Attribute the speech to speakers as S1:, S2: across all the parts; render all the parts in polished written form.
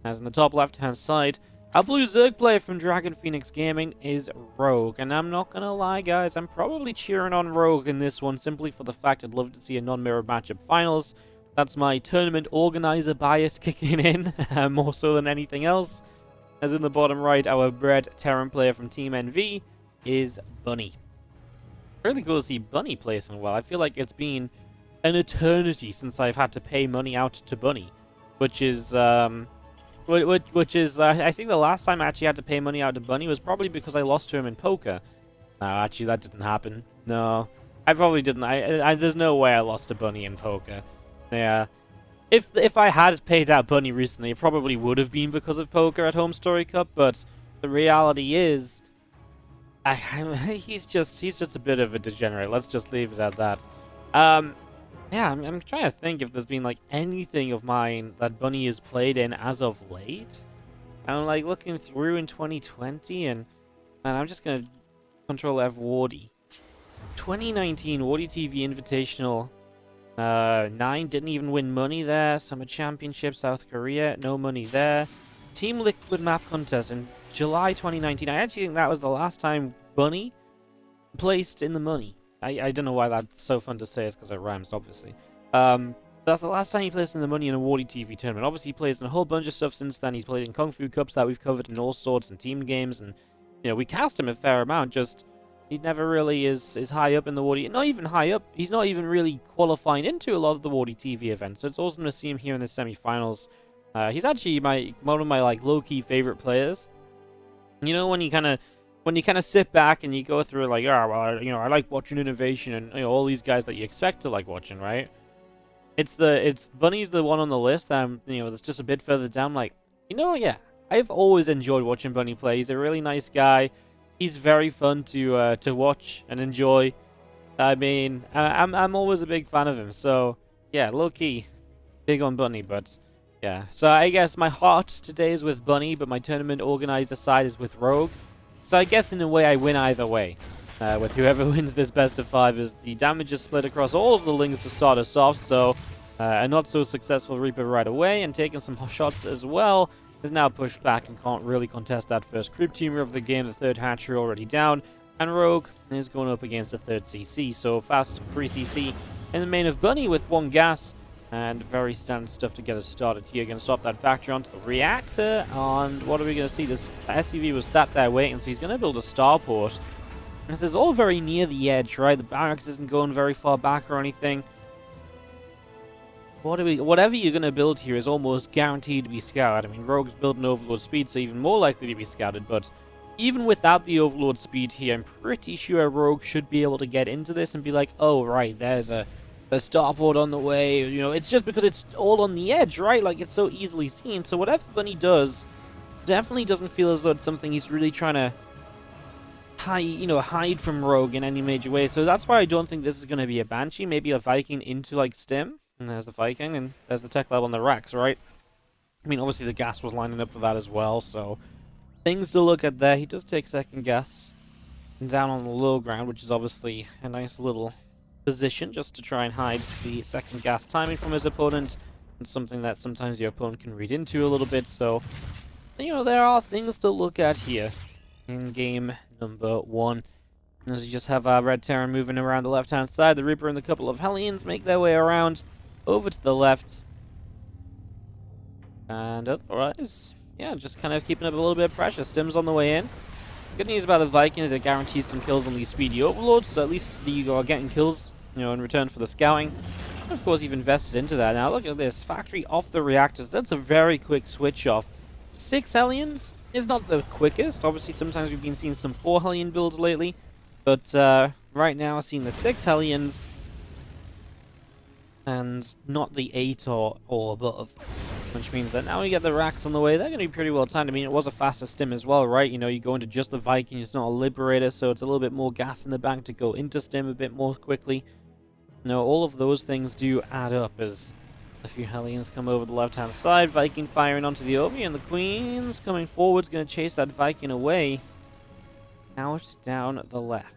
S1: As in the top left-hand side, our blue Zerg player from Dragon Phoenix Gaming is Rogue. And I'm not gonna lie, guys, I'm probably cheering on Rogue in this one simply for the fact I'd love to see a non-mirror matchup finals. That's my tournament organizer bias kicking in, more so than anything else. As in the bottom right, our Bread Terran player from Team NV is Bunny. Really cool to see Bunny placing well. I feel like it's been an eternity since I've had to pay money out to Bunny, which is I think the last time I actually had to pay money out to Bunny was probably because I lost to him in poker. No, actually that didn't happen. No, I probably didn't. There's no way I lost to Bunny in poker. Yeah. If I had paid out Bunny recently, it probably would have been because of poker at Home Story Cup, but the reality is he's just a bit of a degenerate. Let's just leave it at that. Yeah, I'm trying to think if there's been like anything of mine that Bunny has played in as of late. I'm like looking through in 2020, and I'm just gonna Control F Wardy. 2019 WardiTV Invitational. 9 didn't even win money there. Summer Championship, South Korea, no money there. Team Liquid Map Contest in July 2019. I actually think that was the last time Bunny placed in the money. I don't know why that's so fun to say. It's because it rhymes, obviously. That's the last time he placed in the money in a WardiTV tournament. Obviously, he plays in a whole bunch of stuff since then. He's played in Kung Fu Cups that we've covered in all sorts and team games, and we cast him a fair amount. Just he never really is high up in the Wardy. Not even high up. He's not even really qualifying into a lot of the WardiTV events. So it's awesome to see him here in the semifinals. He's actually one of my like low-key favorite players. You know, when you kind of sit back and you go through like, oh well, I like watching innovation and all these guys that you expect to like watching, right? It's Bunny's the one on the list that that's just a bit further down. Like, yeah, I've always enjoyed watching Bunny play. He's a really nice guy. He's very fun to watch and enjoy. I mean, I'm always a big fan of him. So yeah, low key, big on Bunny. But yeah, so I guess my heart today is with Bunny, but my tournament organizer side is with Rogue. So I guess in a way I win either way. With whoever wins this best of 5, as the damage is split across all of the lings to start us off. So a not so successful Reaper right away, and taking some shots as well, is now pushed back and can't really contest that first creep teamer of the game. The third hatchery already down, and Rogue is going up against the third CC. So fast 3 CC in the main of Bunny with 1 gas, and very standard stuff to get us started here. Going to stop that factory onto the reactor, and what are we going to see? This SCV was sat there waiting, so he's going to build a starport. This is all very near the edge, right? The barracks isn't going very far back or anything. Whatever you're going to build here is almost guaranteed to be scouted. I mean, Rogue's building Overlord speed, so even more likely to be scouted, but even without the Overlord speed here, I'm pretty sure Rogue should be able to get into this and be like, oh, right, there's a starport on the way. It's just because it's all on the edge, right? Like, it's so easily seen. So whatever Bunny does definitely doesn't feel as though it's something he's really trying to hide from Rogue in any major way. So that's why I don't think this is going to be a Banshee. Maybe a Viking into, like, Stim. And there's the Viking, and there's the tech level on the racks, right? I mean, obviously the gas was lining up for that as well, so things to look at there. He does take second gas down on the low ground, which is obviously a nice little position just to try and hide the second gas timing from his opponent, and something that sometimes your opponent can read into a little bit. So, there are things to look at here in game number 1. As you just have our Red Terran moving around the left-hand side, the Reaper and a couple of Hellions make their way around over to the left. And otherwise, yeah, just kind of keeping up a little bit of pressure. Stim's on the way in. Good news about the Viking is it guarantees some kills on these speedy overlords, so at least you are getting kills, in return for the scouting. And of course, you've invested into that. Now look at this, factory off the reactors. That's a very quick switch off. 6 Hellions is not the quickest. Obviously, sometimes we've been seeing some 4 Hellion builds lately, but right now, seeing the 6 Hellions and not the 8 or above, which means that now we get the racks on the way. They're going to be pretty well timed. I mean, it was a faster stim as well, right? You go into just the Viking, it's not a Liberator, so it's a little bit more gas in the bank to go into stim a bit more quickly. All of those things do add up as a few Hellions come over the left-hand side. Viking firing onto the Ovi, and the Queen's coming forward, is going to chase that Viking away out down the left.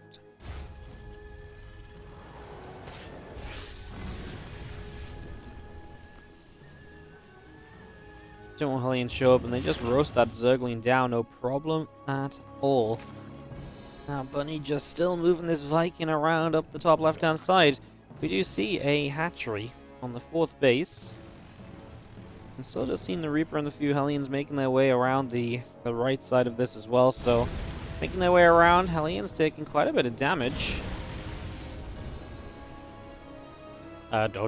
S1: Don't want Hellions show up, and they just roast that Zergling down, no problem at all. Now, Bunny just still moving this Viking around up the top left-hand side. We do see a hatchery on the 4th base. And so just seeing the Reaper and the few Hellions making their way around the right side of this as well. So, making their way around, Hellions taking quite a bit of damage.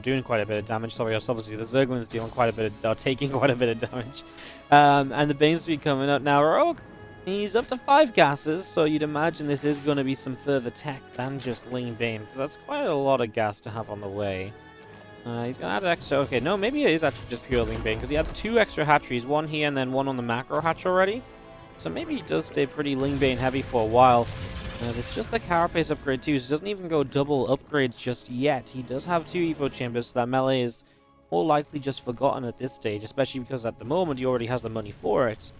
S1: Doing quite a bit of damage. Sorry, obviously the Zergling's dealing quite a bit of, taking quite a bit of damage. And the Bane speed coming up now. Rogue, he's up to 5 gases, so you'd imagine this is going to be some further tech than just Ling Bane, because that's quite a lot of gas to have on the way. He's going to add extra. Okay, no, maybe it is actually just pure Ling Bane, because he adds 2 extra hatcheries, one here and then one on the macro hatch already. So maybe he does stay pretty Ling Bane heavy for a while. It's just the carapace upgrade too, so he doesn't even go double upgrades just yet. He does have 2 Evo chambers, so that melee is more likely just forgotten at this stage, especially because at the moment he already has the money for it.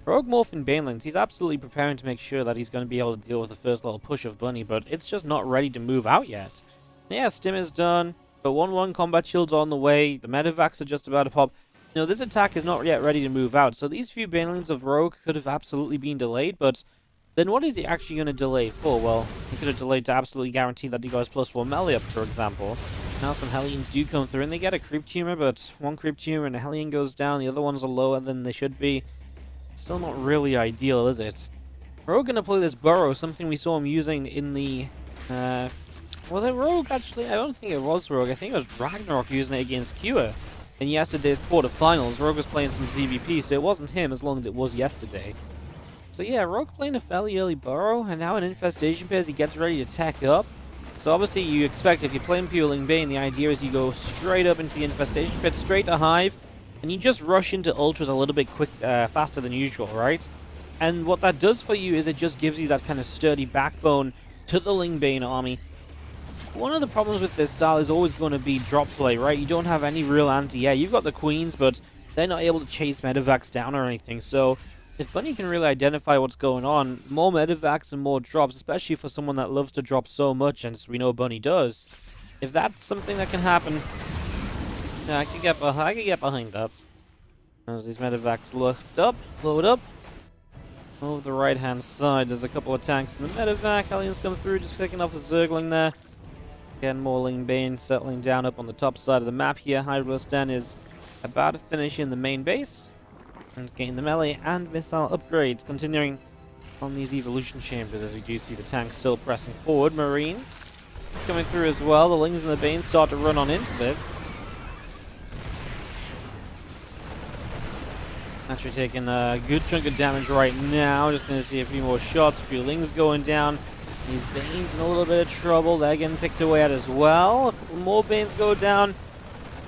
S1: Rogue Morphin Banelings, he's absolutely preparing to make sure that he's going to be able to deal with the first little push of Bunny, but it's just not ready to move out yet. Yeah, Stim is done, but 1-1 combat shield's on the way, the medevacs are just about to pop. You know, this attack is not yet ready to move out, so these few Banelings of Rogue could have absolutely been delayed, but then what is he actually going to delay for? Well, he could have delayed to absolutely guarantee that he goes +1 melee up, for example. Now some Hellions do come through, and they get a creep tumor, but one creep tumor and a Hellion goes down, the other ones are lower than they should be. Still not really ideal, is it? Rogue going to play this Burrow, something we saw him using in the... was it Rogue, actually? I don't think it was Rogue. I think it was Ragnarok using it against Cure in yesterday's quarterfinals. Rogue was playing some ZvT, so it wasn't him as long as it was yesterday. So yeah, Rogue playing a fairly early Burrow, and now an Infestation Pit as he gets ready to tech up. So obviously you expect if you're playing pure Ling Bane, the idea is you go straight up into the Infestation Pit, straight to Hive, and you just rush into Ultras a little bit faster than usual, right? And what that does for you is it just gives you that kind of sturdy backbone to the Ling Bane army. One of the problems with this style is always going to be drop play, right? You don't have any real anti-air. You've got the Queens, but they're not able to chase medevacs down or anything, so if Bunny can really identify what's going on, more medevacs and more drops, especially for someone that loves to drop so much, and as we know Bunny does, if that's something that can happen, yeah, I could get behind that. As these medevacs load up. Over the right-hand side, there's a couple of tanks in the medevac. Hellions come through, just picking off the Zergling there. Again, more Ling Bane settling down up on the top side of the map here. Hydroblast Den is about to finish in the main base and gain the melee and missile upgrades, continuing on these evolution chambers as we do see the tanks still pressing forward. Marines coming through as well. The Lings and the Banes start to run on into this. Actually taking a good chunk of damage right now. Just going to see a few more shots. A few Lings going down. These Banes in a little bit of trouble. They're getting picked away at as well. A couple more Banes go down.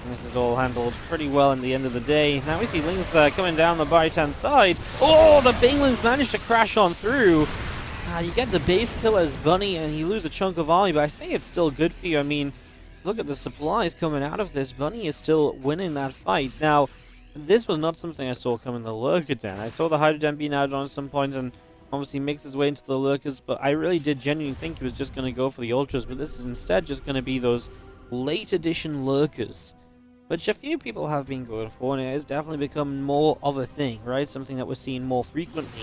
S1: This is all handled pretty well in the end of the day. Now we see Lings coming down the right-hand side. Oh, the Banelings managed to crash on through. You get the base kill as Bunny, and you lose a chunk of army, but I think it's still good for you. I mean, look at the supplies coming out of this. Bunny is still winning that fight. Now, this was not something I saw coming the Lurker Den. I saw the Hydro Den being added on at some point, and obviously makes his way into the Lurkers, but I really did genuinely think he was just going to go for the Ultras, but this is instead just going to be those late edition Lurkers, which a few people have been going for, and it has definitely become more of a thing, right? Something that we're seeing more frequently.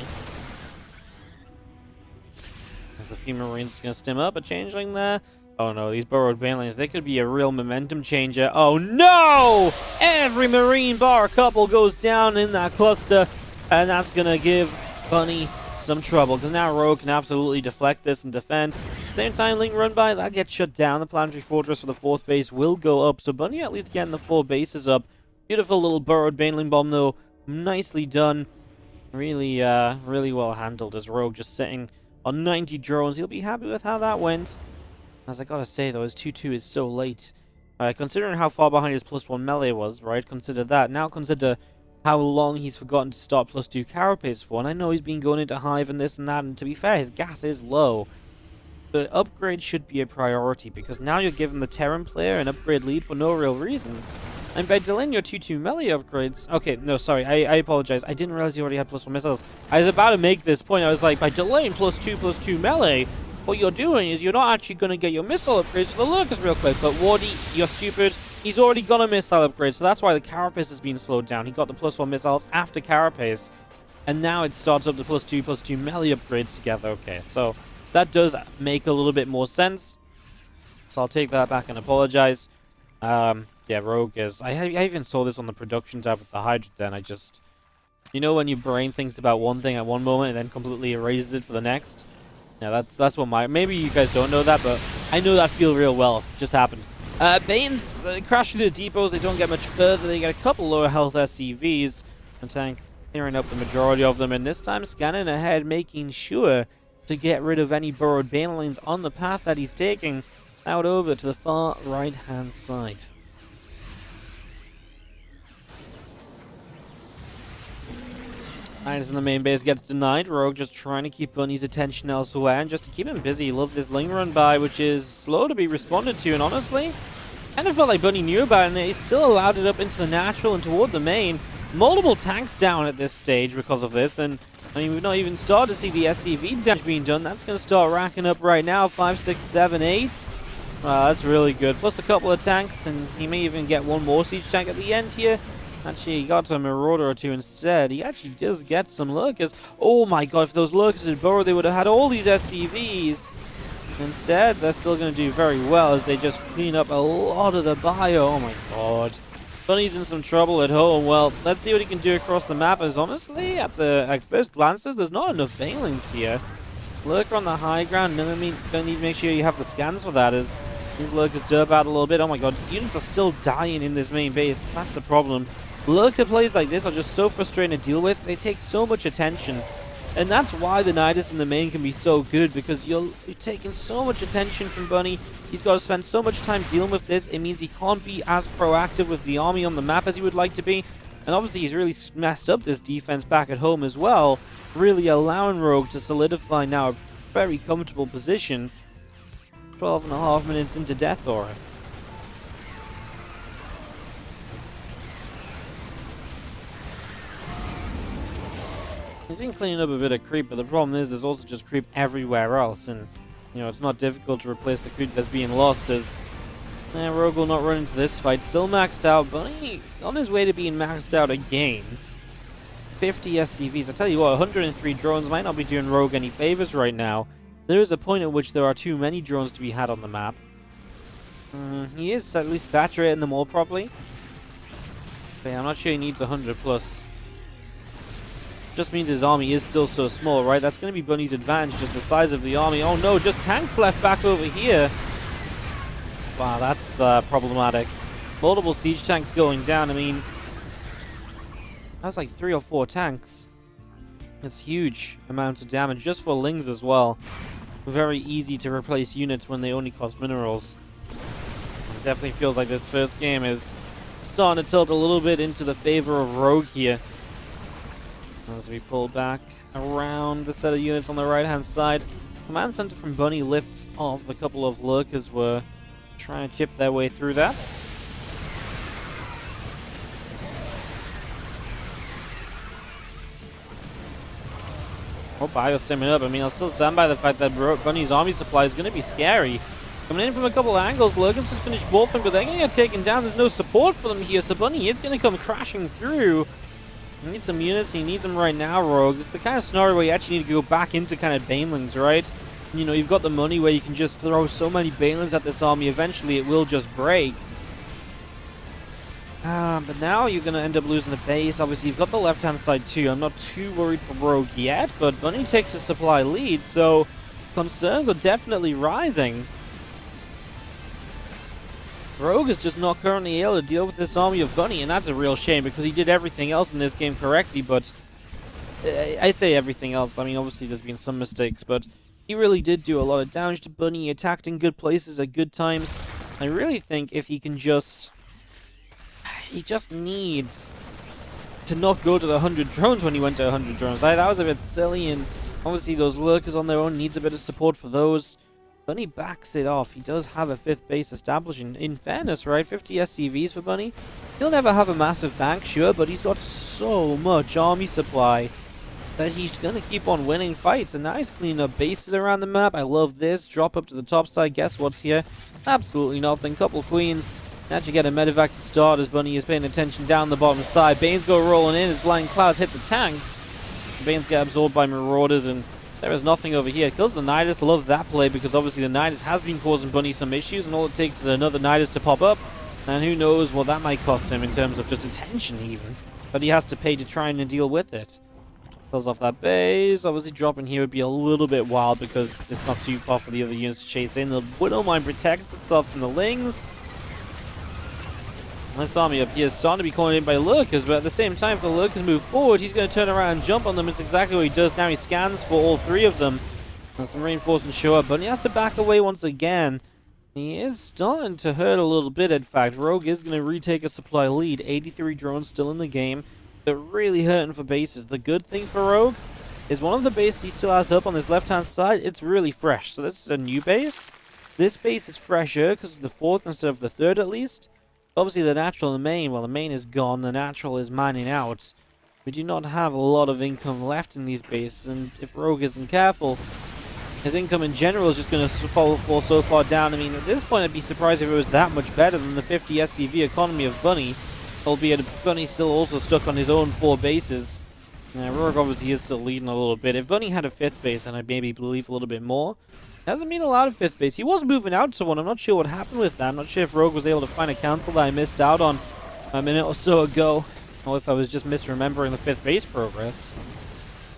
S1: As a few Marines going to stim up, a changeling there. Oh no, these burrowed Banelings, they could be a real momentum changer. Oh no! Every Marine bar couple goes down in that cluster, and that's going to give Bunny some trouble, because now Rogue can absolutely deflect this and defend. Same time, Ling run by, that gets shut down. The Planetary Fortress for the 4th base will go up, so Bunny at least getting the 4 bases up. Beautiful little burrowed Baneling bomb though, nicely done. Really, really well handled as Rogue just sitting on 90 drones. He'll be happy with how that went. As I gotta say though, his 2-2 is so late. Considering how far behind his +1 melee was, right? Consider that. Now consider how long he's forgotten to start +2 carapace for. And I know he's been going into Hive and this and that, and to be fair, his gas is low. But upgrade should be a priority, because now you're giving the Terran player an upgrade lead for no real reason. And by delaying your 2-2 melee upgrades... Okay, no, sorry, I apologize. I didn't realize you already had +1 missiles. I was about to make this point. I was like, by delaying +2 melee, what you're doing is you're not actually going to get your missile upgrades for the Lurkers real quick. But Wardy, you're stupid. he's already got a missile upgrade, so that's why the Carapace has been slowed down. He got the +1 missiles after Carapace, and now it starts up the +2/+2 melee upgrades together. Okay, so that does make a little bit more sense. So I'll take that back and apologize. Yeah, Rogue is... I even saw this on the production tab with the Hydra Den. I just... You know when your brain thinks about one thing at one moment and then completely erases it for the next? Yeah, that's what my... Maybe you guys don't know that, but I know that feel real well. It just happened. Banes crash through the depots. They don't get much further. They get a couple lower health SCVs. And tank clearing up the majority of them. And this time scanning ahead, making sure to get rid of any burrowed banelings on the path that he's taking out over to the far right-hand side. Nines in the main base gets denied. Rogue just trying to keep Bunny's attention elsewhere and just to keep him busy. Love this Ling run by, which is slow to be responded to, and honestly, kind of felt like Bunny knew about it, and he still allowed it up into the natural and toward the main. Multiple tanks down at this stage because of this, and I mean, we've not even started to see the SCV damage being done. That's going to start racking up right now. 5, 6, 7, 8. Wow, that's really good. Plus a couple of tanks, and he may even get one more siege tank at the end here. Actually, he got a Marauder or two instead. He actually does get some Lurkers. Oh my god, if those Lurkers had burrowed, they would have had all these SCVs. Instead, they're still going to do very well as they just clean up a lot of the bio. Oh my god. Bunny's in some trouble at home. Well, let's see what he can do across the map, as honestly, at first glances, there's not enough Banelings here. Lurker on the high ground. Gonna need to make sure you have the scans for that, as these Lurkers derp out a little bit. Oh my god, units are still dying in this main base. That's the problem. Lurker plays like this are just so frustrating to deal with. They take so much attention. And that's why the Nidus in the main can be so good, because you're taking so much attention from Bunny. He's got to spend so much time dealing with this. It means he can't be as proactive with the army on the map as he would like to be. And obviously he's really messed up this defense back at home as well, really allowing Rogue to solidify now a very comfortable position. 12.5 minutes into Death Aura. He's been cleaning up a bit of creep, but the problem is there's also just creep everywhere else, and you know, it's not difficult to replace the creep that's being lost, as Rogue will not run into this fight. Still maxed out. Bunny on his way to being maxed out again. 50 SCVs. I tell you what, 103 drones might not be doing Rogue any favors right now. There is a point at which there are too many drones to be had on the map. He is at least saturating them all properly. But yeah, I'm not sure he needs 100 plus. Just means his army is still so small, right? That's going to be Bunny's advantage, just the size of the army. Oh no, just tanks left back over here. Wow, that's problematic. Multiple siege tanks going down. I mean, that's like 3 or 4 tanks. It's huge amounts of damage, just for Lings as well. Very easy to replace units when they only cost minerals. It definitely feels like this first game is starting to tilt a little bit into the favor of Rogue here. As we pull back around the set of units on the right-hand side, Command Center from Bunny lifts off. A couple of Lurkers were trying to chip their way through that. Oh, Bio's stemming up. I mean, I'll still stand by the fact that Bunny's army supply is going to be scary. Coming in from a couple of angles, Lurkers just finished bolting, but they're going to get taken down. There's no support for them here, so Bunny is going to come crashing through. You need some units, you need them right now, Rogue. It's the kind of scenario where you actually need to go back into kind of Banelings, right? You know, you've got the money where you can just throw so many Banelings at this army, eventually it will just break. But now you're going to end up losing the base. Obviously, you've got the left-hand side too. I'm not too worried for Rogue yet, but Bunny takes a supply lead, so concerns are definitely rising. Rogue is just not currently able to deal with this army of Bunny, and that's a real shame because he did everything else in this game correctly, but I say everything else. I mean, obviously there's been some mistakes, but he really did do a lot of damage to Bunny. He attacked in good places at good times. I really think if he can just... He just needs to not go to the 100 drones when he went to 100 drones. That was a bit silly, and obviously those Lurkers on their own needs a bit of support for those. Bunny backs it off. He does have a 5th base established. In fairness, right? 50 SCVs for Bunny. He'll never have a massive bank, sure, but he's got so much army supply that he's going to keep on winning fights. And now he's cleaning up bases around the map. I love this. Drop up to the top side. Guess what's here? Absolutely nothing. Couple queens. Actually get a medevac to start as Bunny is paying attention down the bottom side. Banes go rolling in as Flying Clouds hit the tanks. Banes get absorbed by Marauders, and there is nothing over here. Kills the Nidus. Love that play because obviously the Nidus has been causing Bunny some issues, and all it takes is another Nidus to pop up. And who knows what that might cost him in terms of just attention even. But he has to pay to try and deal with it. Kills off that base. Obviously dropping here would be a little bit wild because it's not too far for the other units to chase in. The Widowmine protects itself from the Lings. This army up here is starting to be cornered in by Lurkers, but at the same time, if the Lurkers move forward, he's going to turn around and jump on them. It's exactly what he does. Now he scans for all three of them. And some reinforcements show up, but he has to back away once again. He is starting to hurt a little bit, in fact. Rogue is going to retake a supply lead. 83 drones still in the game. They're really hurting for bases. The good thing for Rogue is one of the bases he still has up on his left-hand side, it's really fresh. So this is a new base. This base is fresher because it's the fourth instead of the third at least. Obviously, the natural and the main, well, the main is gone, the natural is mining out. We do not have a lot of income left in these bases, and if Rogue isn't careful, his income in general is just going to fall so far down. I mean, at this point, I'd be surprised if it was that much better than the 50 SCV economy of Bunny, albeit Bunny's still also stuck on his own 4 bases. Rogue obviously is still leading a little bit. If Bunny had a 5th base, then I'd maybe believe a little bit more. Hasn't been a lot of 5th base. He was moving out to one. I'm not sure what happened with that. I'm not sure if Rogue was able to find a council that I missed out on a minute or so ago, or if I was just misremembering the 5th base progress.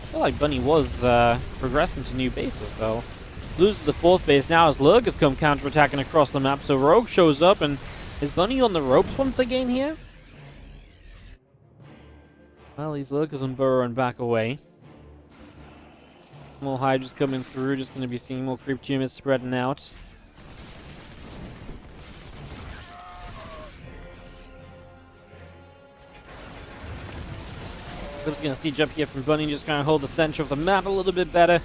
S1: I feel like Bunny was progressing to new bases, though. Loses the 4th base now as Lurkers come counterattacking across the map, so Rogue shows up, and is Bunny on the ropes once again here? Well, these Lurkers and burrowing back away. More Hydras coming through, just going to be seeing more creep tumors spreading out. I'm just going to siege up here from Bunny, just kind of hold the center of the map a little bit better.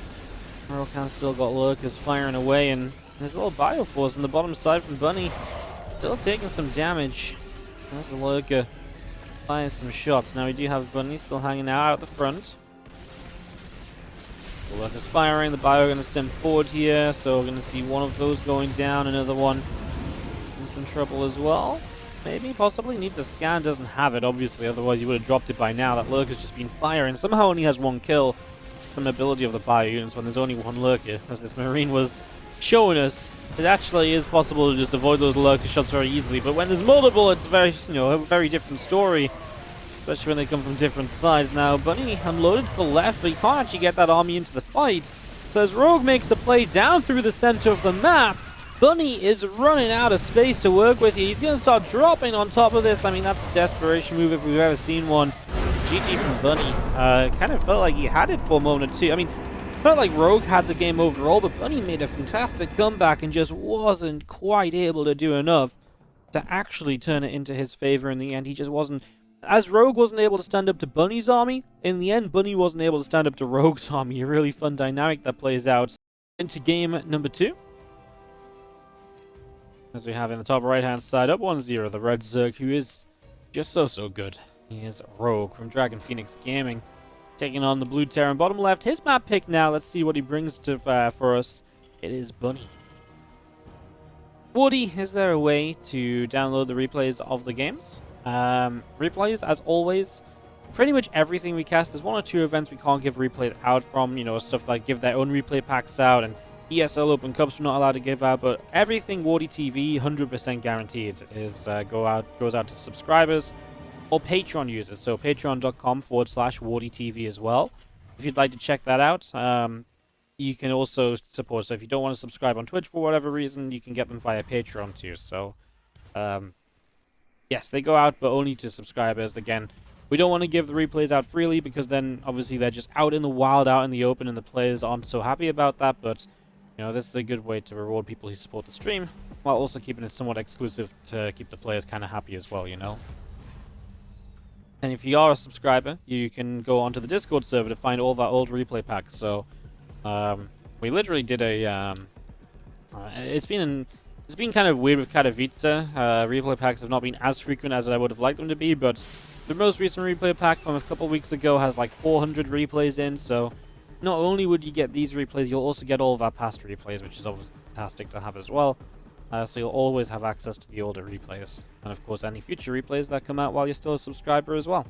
S1: Rokan's still got Lurkers firing away, and there's a little Bioforce on the bottom side from Bunny. Still taking some damage. There's the Lurker firing some shots. Now we do have Bunny still hanging out at the front. The Lurker's firing, the Bio going to stem forward here, so we're going to see one of those going down, another one in some trouble as well. Maybe, possibly, needs a scan, doesn't have it, obviously, otherwise he would have dropped it by now. That Lurker's just been firing, somehow only has 1 kill. Some ability of the Bio units when there's only 1 Lurker, as this Marine was showing us. It actually is possible to just avoid those Lurker shots very easily, but when there's multiple, it's very, a very different story. Especially when they come from different sides. Now, Bunny unloaded to the left, but he can't actually get that army into the fight. So as Rogue makes a play down through the center of the map, Bunny is running out of space to work with here. He's going to start dropping on top of this. I mean, that's a desperation move if we've ever seen one. GG from Bunny. Kind of felt like he had it for a moment or two. I mean, felt like Rogue had the game overall, but Bunny made a fantastic comeback and just wasn't quite able to do enough to actually turn it into his favor in the end. He just wasn't. As Rogue wasn't able to stand up to Bunny's army, in the end, Bunny wasn't able to stand up to Rogue's army. A really fun dynamic that plays out into game number 2. As we have in the top right-hand side, up 1-0, the Red Zerg, who is just so good. He is Rogue from Dragon Phoenix Gaming, taking on the Blue Terran. Bottom left, his map pick now. Let's see what he brings to for us. It is Bunny. Wardy, is there a way to download the replays of the games? Replays, as always, pretty much everything we cast. There's 1 or 2 events we can't give replays out from, stuff like give their own replay packs out, and ESL Open Cups we're not allowed to give out, but everything WardiTV 100% guaranteed is goes out to subscribers or Patreon users, so patreon.com/WardiTV as well. If you'd like to check that out, you can also support, so if you don't want to subscribe on Twitch for whatever reason, you can get them via Patreon too, so yes, they go out, but only to subscribers. Again, we don't want to give the replays out freely because then obviously they're just out in the wild, out in the open, and the players aren't so happy about that. But this is a good way to reward people who support the stream while also keeping it somewhat exclusive to keep the players kind of happy as well, And if you are a subscriber, you can go onto the Discord server to find all of our old replay packs. So we literally did a it's been kind of weird with Katowice. Replay packs have not been as frequent as I would have liked them to be, but the most recent replay pack from a couple weeks ago has like 400 replays in, so not only would you get these replays, you'll also get all of our past replays, which is obviously fantastic to have as well. So you'll always have access to the older replays. And of course, any future replays that come out while you're still a subscriber as well.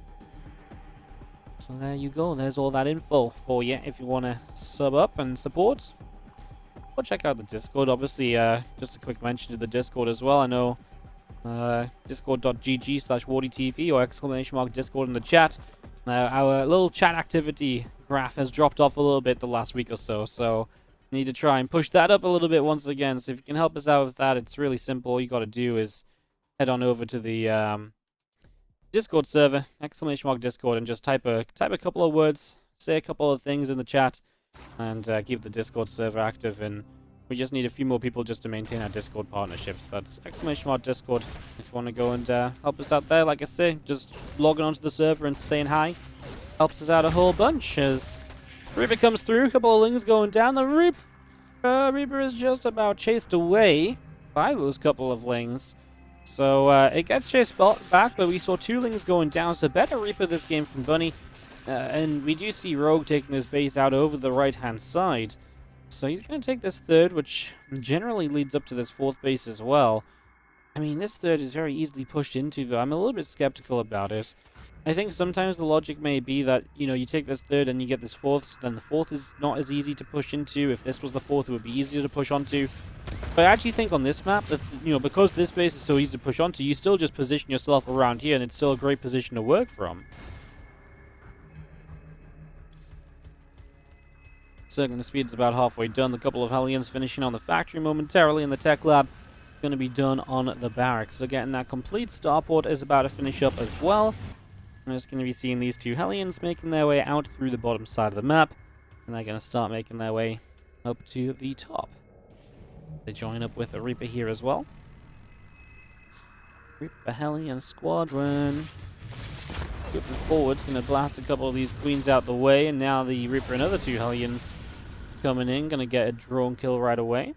S1: So there you go. There's all that info for you if you want to sub up and support. Or check out the Discord. Obviously, just a quick mention to the Discord as well. I know discord.gg/WardiTV or ! Discord in the chat. Our little chat activity graph has dropped off a little bit the last week or so. So need to try and push that up a little bit once again. So if you can help us out with that, it's really simple. All you got to do is head on over to the Discord server, ! Discord, and just type a couple of words, say a couple of things in the chat, and keep the Discord server active. And we just need a few more people just to maintain our Discord partnerships. That's ! Discord. If you want to go and help us out there, like I say, just logging onto the server and saying hi helps us out a whole bunch. As Reaper comes through, a couple of lings going down. The Reaper is just about chased away by those couple of lings. So it gets chased back, but we saw 2 lings going down. So better Reaper this game from Bunny. And we do see Rogue taking this base out over the right-hand side. So he's going to take this 3rd, which generally leads up to this 4th base as well. I mean, this 3rd is very easily pushed into, though. I'm a little bit skeptical about it. I think sometimes the logic may be that, you know, you take this 3rd and you get this 4th, so then the 4th is not as easy to push into. If this was the 4th, it would be easier to push onto. But I actually think on this map, that, you know, because this base is so easy to push onto, you still just position yourself around here, and it's still a great position to work from. Circling the speed is about halfway done. The couple of Hellions finishing on the factory momentarily, and the tech lab going to be done on the barracks. So getting that complete starport is about to finish up as well. I'm just going to be seeing these 2 Hellions making their way out through the bottom side of the map, and they're going to start making their way up to the top. They join up with a Reaper here as well. Reaper Hellion Squadron. Moving forward, going to blast a couple of these Queens out the way, and now the Reaper and other 2 Hellions coming in, going to get a drone kill right away.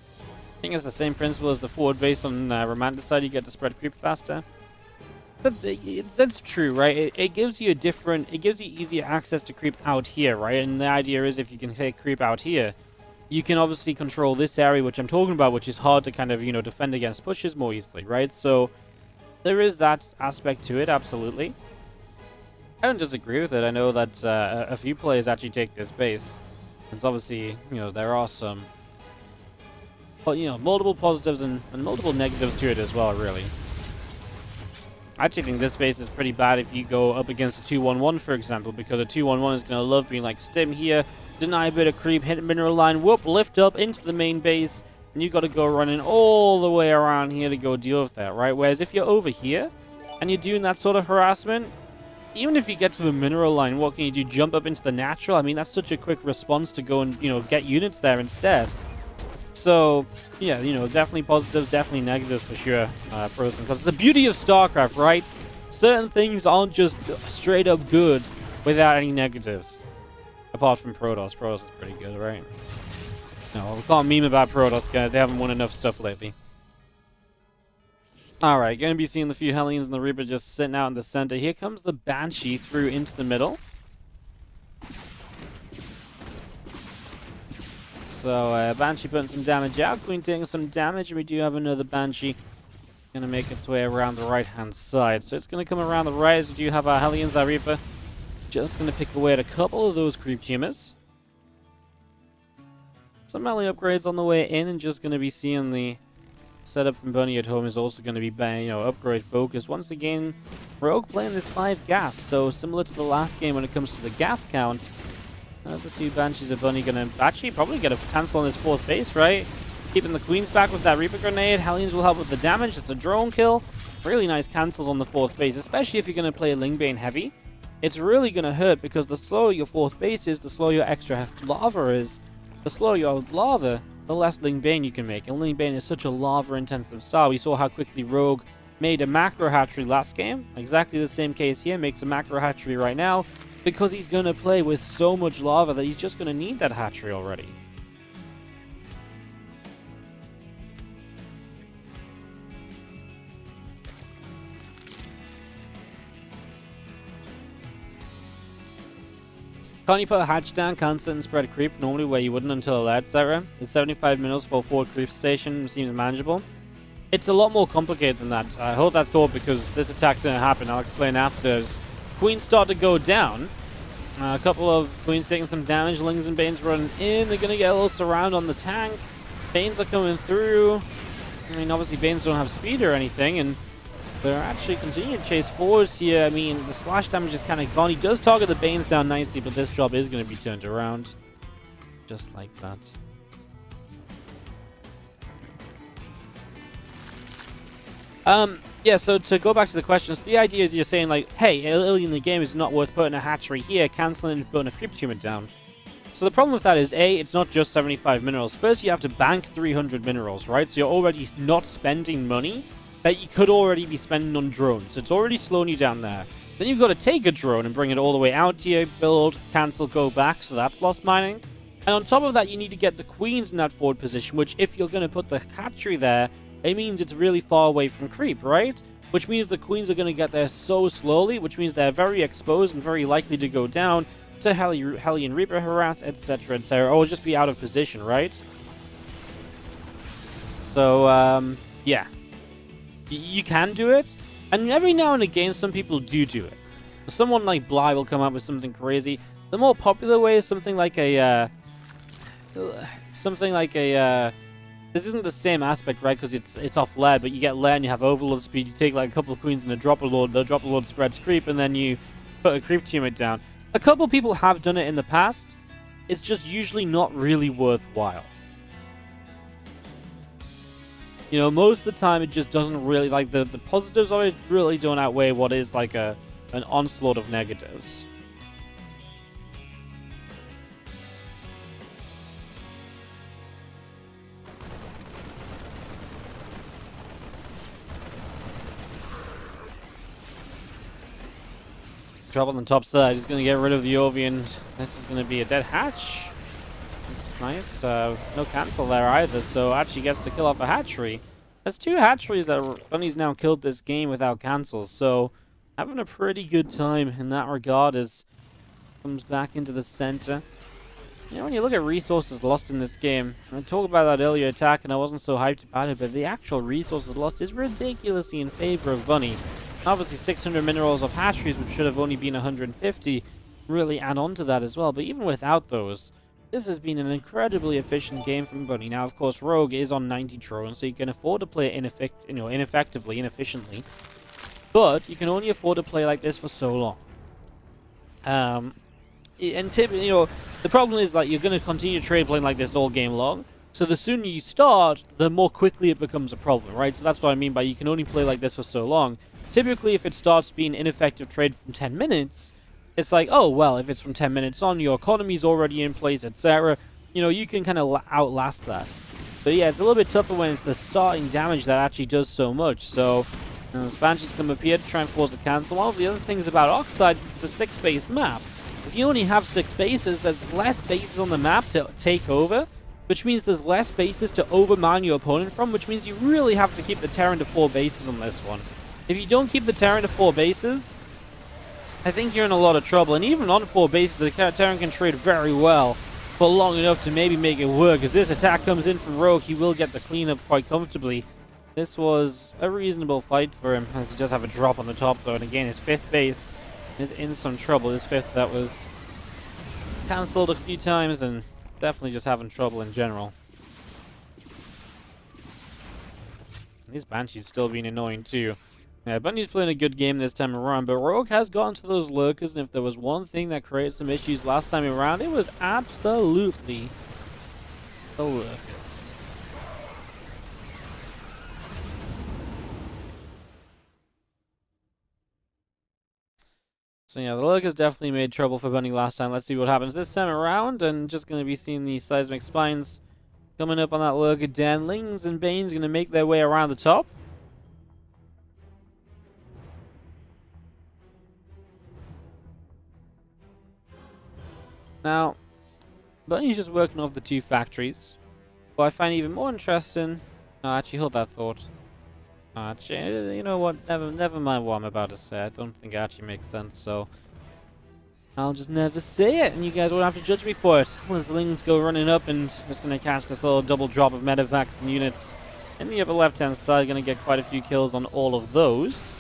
S1: I think it's the same principle as the forward base on Romanticide. You get to spread creep faster. That's true, right? It gives you easier access to creep out here, right? And the idea is if you can take creep out here, you can obviously control this area, which I'm talking about, which is hard to kind of, you know, defend against pushes more easily, right? So there is that aspect to it, absolutely. I don't disagree with it. I know that a few players actually take this base. It's obviously, you know, there are some, but, you know, multiple positives and multiple negatives to it as well, really. I actually think this base is pretty bad if you go up against a 2-1-1, for example, because a 2-1-1 is going to love being like stim here, deny a bit of creep, hit mineral line, whoop, lift up into the main base, and you got to go running all the way around here to go deal with that, right? Whereas if you're over here and you're doing that sort of harassment, even if you get to the mineral line, what can you do? Jump up into the natural? I mean, that's such a quick response to go and, you know, get units there instead. So, yeah, you know, definitely positives, definitely negatives for sure. Pros and cons. The beauty of Starcraft, right? Certain things aren't just straight up good without any negatives. Apart from Protoss. Protoss is pretty good, right? No, we can't meme about Protoss, guys. They haven't won enough stuff lately. Alright, gonna be seeing the few Hellions and the Reaper just sitting out in the center. Here comes the Banshee through into the middle. So, Banshee putting some damage out. Queen taking some damage, and we do have another Banshee gonna make its way around the right-hand side. So it's gonna come around the right as we do have our Hellions, our Reaper. Just gonna pick away at a couple of those creep tumors. Some melee upgrades on the way in, and just gonna be seeing the setup from Bunny at home is also gonna be, you know, upgrade focused. Once again, Rogue playing this 5 gas, so similar to the last game when it comes to the gas count. As the 2 Banshees of Bunny gonna actually probably get a cancel on this 4th base, right? Keeping the Queens back with that Reaper grenade. Hellions will help with the damage. It's a drone kill. Really nice cancels on the 4th base, especially if you're gonna play Lingbane heavy. It's really gonna hurt because the slower your 4th base is, the slower your extra lava is. The slower your lava, the less Lingbane you can make. And Lingbane is such a lava-intensive style. We saw how quickly Rogue made a macro hatchery last game. Exactly the same case here. Makes a macro hatchery right now. Because he's going to play with so much lava that he's just going to need that hatchery already. Can't you put a hatch down, cancel it, and spread creep normally where you wouldn't until a lead, etc.? The 75 minutes for a forward creep station seems manageable. It's a lot more complicated than that. I hold that thought because this attack's going to happen. I'll explain after. As queens start to go down, a couple of queens taking some damage. Lings and Banes running in. They're going to get a little surround on the tank. Banes are coming through. I mean, obviously Banes don't have speed or anything, and they're actually continuing to chase forwards here. I mean, the splash damage is kind of gone. He does target the Banes down nicely, but this job is going to be turned around. Just like that. Yeah, so to go back to the questions, the idea is you're saying, like, hey, early in the game is not worth putting a hatchery here, cancelling and putting a creep tumor down. So the problem with that is, A, it's not just 75 minerals. First, you have to bank 300 minerals, right? So you're already not spending money that you could already be spending on drones. So it's already slowing you down there. Then you've got to take a drone and bring it all the way out to you, build, cancel, go back, so that's lost mining. And on top of that, you need to get the queens in that forward position, which if you're going to put the hatchery there, it means it's really far away from creep, right? Which means the queens are going to get there so slowly, which means they're very exposed and very likely to go down to Hellion Reaper harass, etc., etc., or just be out of position, right? So, yeah. You can do it, and every now and again, some people do it. Someone like Bly will come up with something crazy. The more popular way is something like a, this isn't the same aspect, right? Because it's off lead, but you get lead and you have overload speed. You take like a couple of queens and a dropper lord. The dropper lord spreads creep, and then you put a creep teammate down. A couple people have done it in the past. It's just usually not really worthwhile. You know, most of the time it just doesn't really, like, the positives of it really don't outweigh what is like an onslaught of negatives. Trouble on the top side. He's going to get rid of the Ovian. This is going to be a dead hatch. That's nice. No cancel there either, so actually gets to kill off a hatchery. There's 2 hatcheries that Bunny's now killed this game without cancels, so having a pretty good time in that regard as comes back into the center. You know, when you look at resources lost in this game, I talked about that earlier attack and I wasn't so hyped about it, but the actual resources lost is ridiculously in favor of Bunny. Obviously 600 minerals of hatcheries, which should have only been 150, really add on to that as well, but even without those, this has been an incredibly efficient game from Bunny. Now, of course, Rogue is on 90 drones, so you can afford to play it ineffectively, inefficiently. But you can only afford to play like this for so long. And typically, the problem is that you're going to continue trade playing like this all game long. So the sooner you start, the more quickly it becomes a problem, right? So that's what I mean by you can only play like this for so long. Typically, if it starts being ineffective trade from 10 minutes, it's like, oh, well, if it's from 10 minutes on, your economy's already in place, etc. You can kind of outlast that. But yeah, it's a little bit tougher when it's the starting damage that actually does so much. So, the Banshees come up here to try and force a cancel. One of the other things about Oxide, it's a 6-base map. If you only have 6 bases, there's less bases on the map to take over, which means there's less bases to overmine your opponent from, which means you really have to keep the Terran to 4 bases on this one. If you don't keep the Terran to 4 bases, I think you're in a lot of trouble. And even on 4 bases, the Terran can trade very well for long enough to maybe make it work. As this attack comes in from Rogue, he will get the cleanup quite comfortably. This was a reasonable fight for him, as he does have a drop on the top, though. And again, his 5th base is in some trouble. His 5th that was cancelled a few times, and definitely just having trouble in general. These Banshees still being annoying, too. Yeah, Bunny's playing a good game this time around, but Rogue has gotten to those lurkers, and if there was one thing that created some issues last time around, it was absolutely the lurkers. So yeah, the lurkers definitely made trouble for Bunny last time. Let's see what happens this time around, and just going to be seeing the seismic spines coming up on that lurker den. Lings and Bane's going to make their way around the top. Now, Bunny's just working off the 2 factories. What I find even more interesting... No, actually, hold that thought. Actually, you know what? Never mind what I'm about to say. I don't think it actually makes sense, so... I'll just never say it, and you guys won't have to judge me for it. As the Lings go running up, and just going to catch this little double drop of medevacs and units in the upper left-hand side. Going to get quite a few kills on all of those.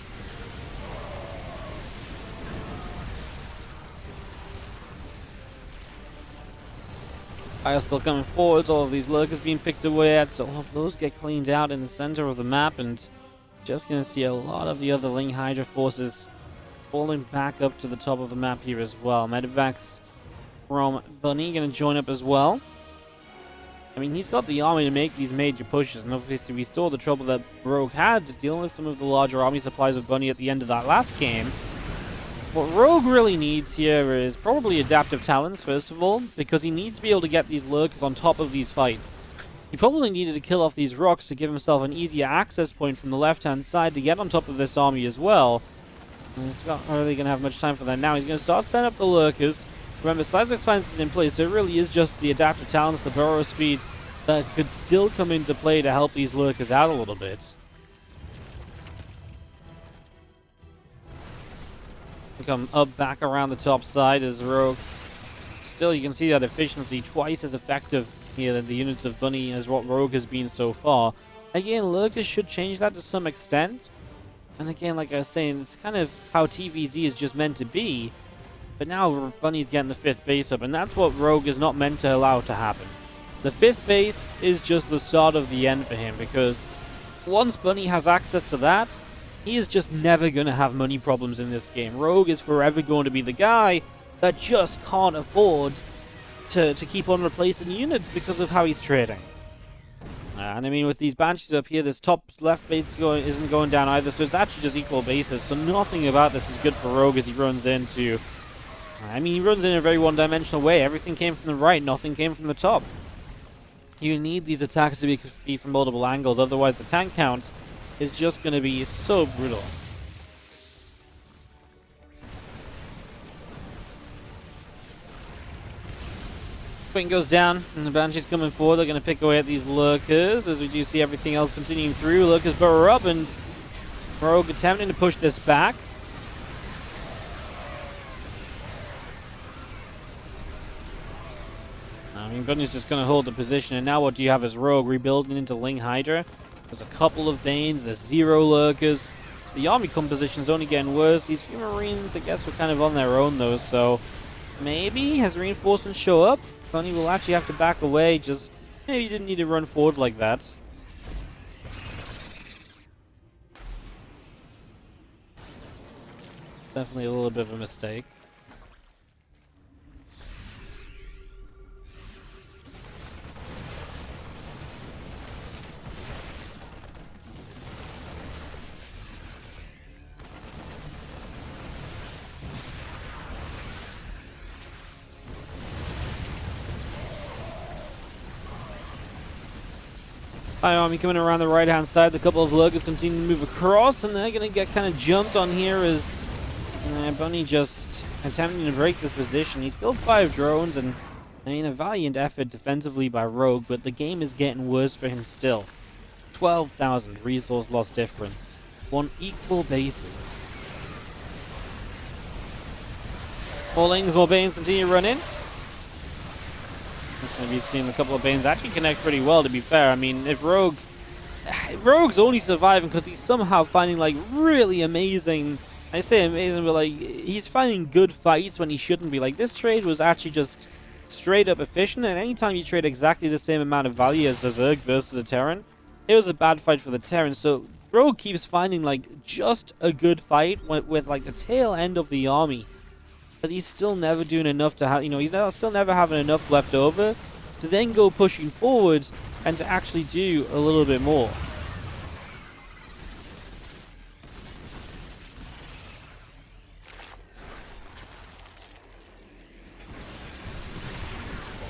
S1: Fire still coming forwards, all of these lurkers being picked away at, so all of those get cleaned out in the center of the map, and just going to see a lot of the other Ling Hydra forces falling back up to the top of the map here as well. Medevacs from Bunny going to join up as well. I mean, he's got the army to make these major pushes, and obviously we saw the trouble that Rogue had dealing with some of the larger army supplies of Bunny at the end of that last game. What Rogue really needs here is probably adaptive talents, first of all, because he needs to be able to get these lurkers on top of these fights. He probably needed to kill off these rocks to give himself an easier access point from the left-hand side to get on top of this army as well. And he's not really going to have much time for that now. He's going to start setting up the lurkers. Remember, seismic expansion is in place, so it really is just the adaptive talents, the burrow speed, that could still come into play to help these lurkers out a little bit. Come up back around the top side as Rogue. Still, you can see that efficiency twice as effective here than the units of Bunny as what Rogue has been so far. Again, lurkers should change that to some extent. And again, like I was saying, it's kind of how TVZ is just meant to be. But now Bunny's getting the 5th base up, and that's what Rogue is not meant to allow to happen. The 5th base is just the start of the end for him, because once Bunny has access to that, he is just never going to have money problems in this game. Rogue is forever going to be the guy that just can't afford to keep on replacing units because of how he's trading. And I mean, with these Banshees up here, this top left base isn't going down either, so it's actually just equal bases. So nothing about this is good for Rogue as he runs into... I mean, he runs in a very one-dimensional way. Everything came from the right, nothing came from the top. You need these attacks to be from multiple angles, otherwise the tank count is just going to be so brutal. Swing goes down, and the Banshee's coming forward. They're going to pick away at these lurkers, as we do see everything else continuing through. Lurkers burrow up, and Rogue attempting to push this back. I mean, Bunny's just going to hold the position, and now what do you have as Rogue rebuilding into Ling Hydra? There's a couple of Banes, there's 0 lurkers. So the army composition is only getting worse. These few Marines, I guess, were kind of on their own, though, so maybe as reinforcements show up, Bunny will actually have to back away. Just maybe he didn't need to run forward like that. Definitely a little bit of a mistake. High army coming around the right-hand side. The couple of lurkers continue to move across, and they're going to get kind of jumped on here as Bunny just attempting to break this position. He's killed 5 drones, and I mean, a valiant effort defensively by Rogue, but the game is getting worse for him still. 12,000 resource loss difference. 1 equal bases. More Lings, more Banes continue to run in. Just going to be seeing a couple of Banes actually connect pretty well, to be fair. I mean, if Rogue's only surviving because he's somehow finding, like, really amazing... I say amazing, but, like, he's finding good fights when he shouldn't be. Like, this trade was actually just straight up efficient, and anytime you trade exactly the same amount of value as a Zerg versus a Terran, it was a bad fight for the Terran. So Rogue keeps finding, like, just a good fight with like, the tail end of the army. But he's still never doing enough to have, you know, he's still never having enough left over to then go pushing forward and to actually do a little bit more.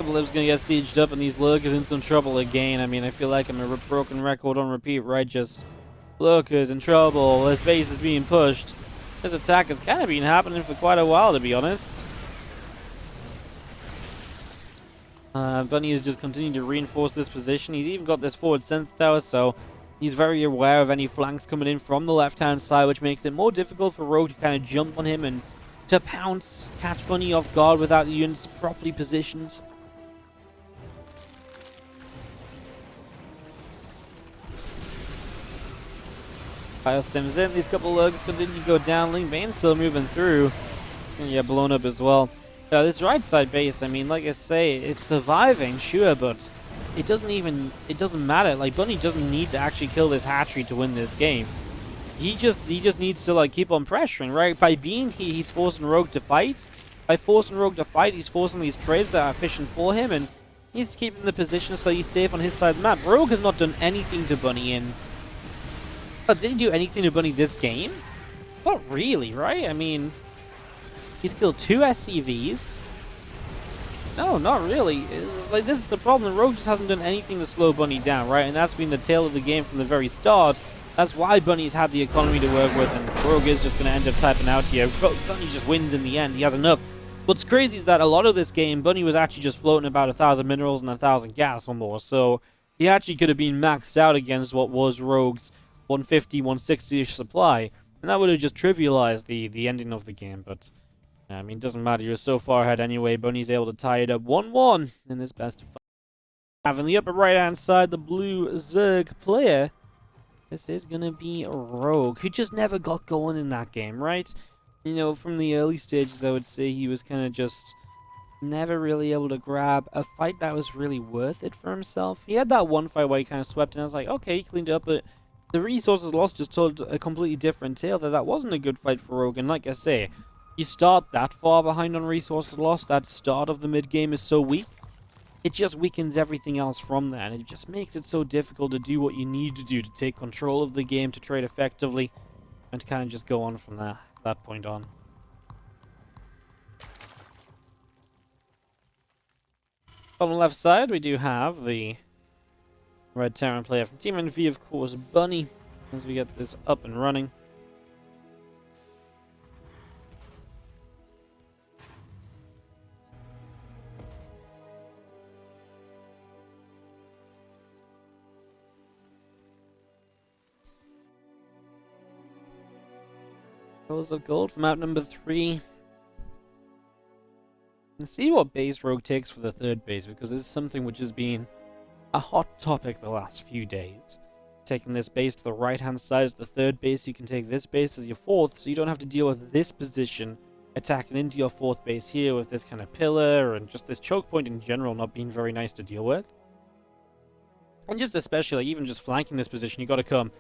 S1: Lib's gonna get sieged up, and these lurkers in some trouble again. I mean, I feel like I'm a broken record on repeat, right? Just lurkers in trouble, this base is being pushed. This attack has kind of been happening for quite a while, to be honest. Bunny is just continuing to reinforce this position. He's even got this forward sense tower, so he's very aware of any flanks coming in from the left-hand side, which makes it more difficult for Rogue to kind of jump on him and to pounce, catch Bunny off guard without the units properly positioned. Fire stems in, these couple lugs continue to go down. Ling Bane's still moving through. It's gonna get blown up as well. This right side base, I mean, like I say, it's surviving, sure, but it doesn't matter. Like, Bunny doesn't need to actually kill this hatchery to win this game. He just needs to, like, keep on pressuring, right? By being here, he's forcing Rogue to fight. By forcing Rogue to fight, he's forcing these trades that are efficient for him, and he's keeping the position so he's safe on his side of the map. Rogue has not done anything to Bunny in... Oh, did he do anything to Bunny this game? Not really, right? I mean... He's killed 2 SCVs. No, not really. Like, this is the problem. Rogue just hasn't done anything to slow Bunny down, right? And that's been the tail of the game from the very start. That's why Bunny's had the economy to work with, and Rogue is just going to end up typing out here. Bunny just wins in the end. He has enough. What's crazy is that a lot of this game, Bunny was actually just floating about 1,000 minerals and 1,000 gas or more. So he actually could have been maxed out against what was Rogue's 150, 160-ish supply. And that would have just trivialized the ending of the game, but... I mean, it doesn't matter. You're so far ahead anyway. Bunny's able to tie it up 1-1 in this best of 5. Having the upper right-hand side, the blue Zerg player. This is going to be Rogue, who just never got going in that game, right? You know, from the early stages, I would say he was kind of just never really able to grab a fight that was really worth it for himself. He had that one fight where he kind of swept, and I was like, okay, he cleaned up, but the resources lost just told a completely different tale, that wasn't a good fight for Rogue, and like I say... You start that far behind on resources lost, that start of the mid-game is so weak, it just weakens everything else from that, and it just makes it so difficult to do what you need to do to take control of the game, to trade effectively, and to kind of just go on from that point on. On the left side, we do have the Red Terran player from Team NV, of course, Bunny, as we get this up and running. Colors of gold from map number 3. Let's see what base Rogue takes for the third base, because this is something which has been a hot topic the last few days. Taking this base to the right-hand side as the third base, you can take this base as your fourth, so you don't have to deal with this position attacking into your fourth base here with this kind of pillar, and just this choke point in general not being very nice to deal with. And just especially, like, even just flanking this position, you got to come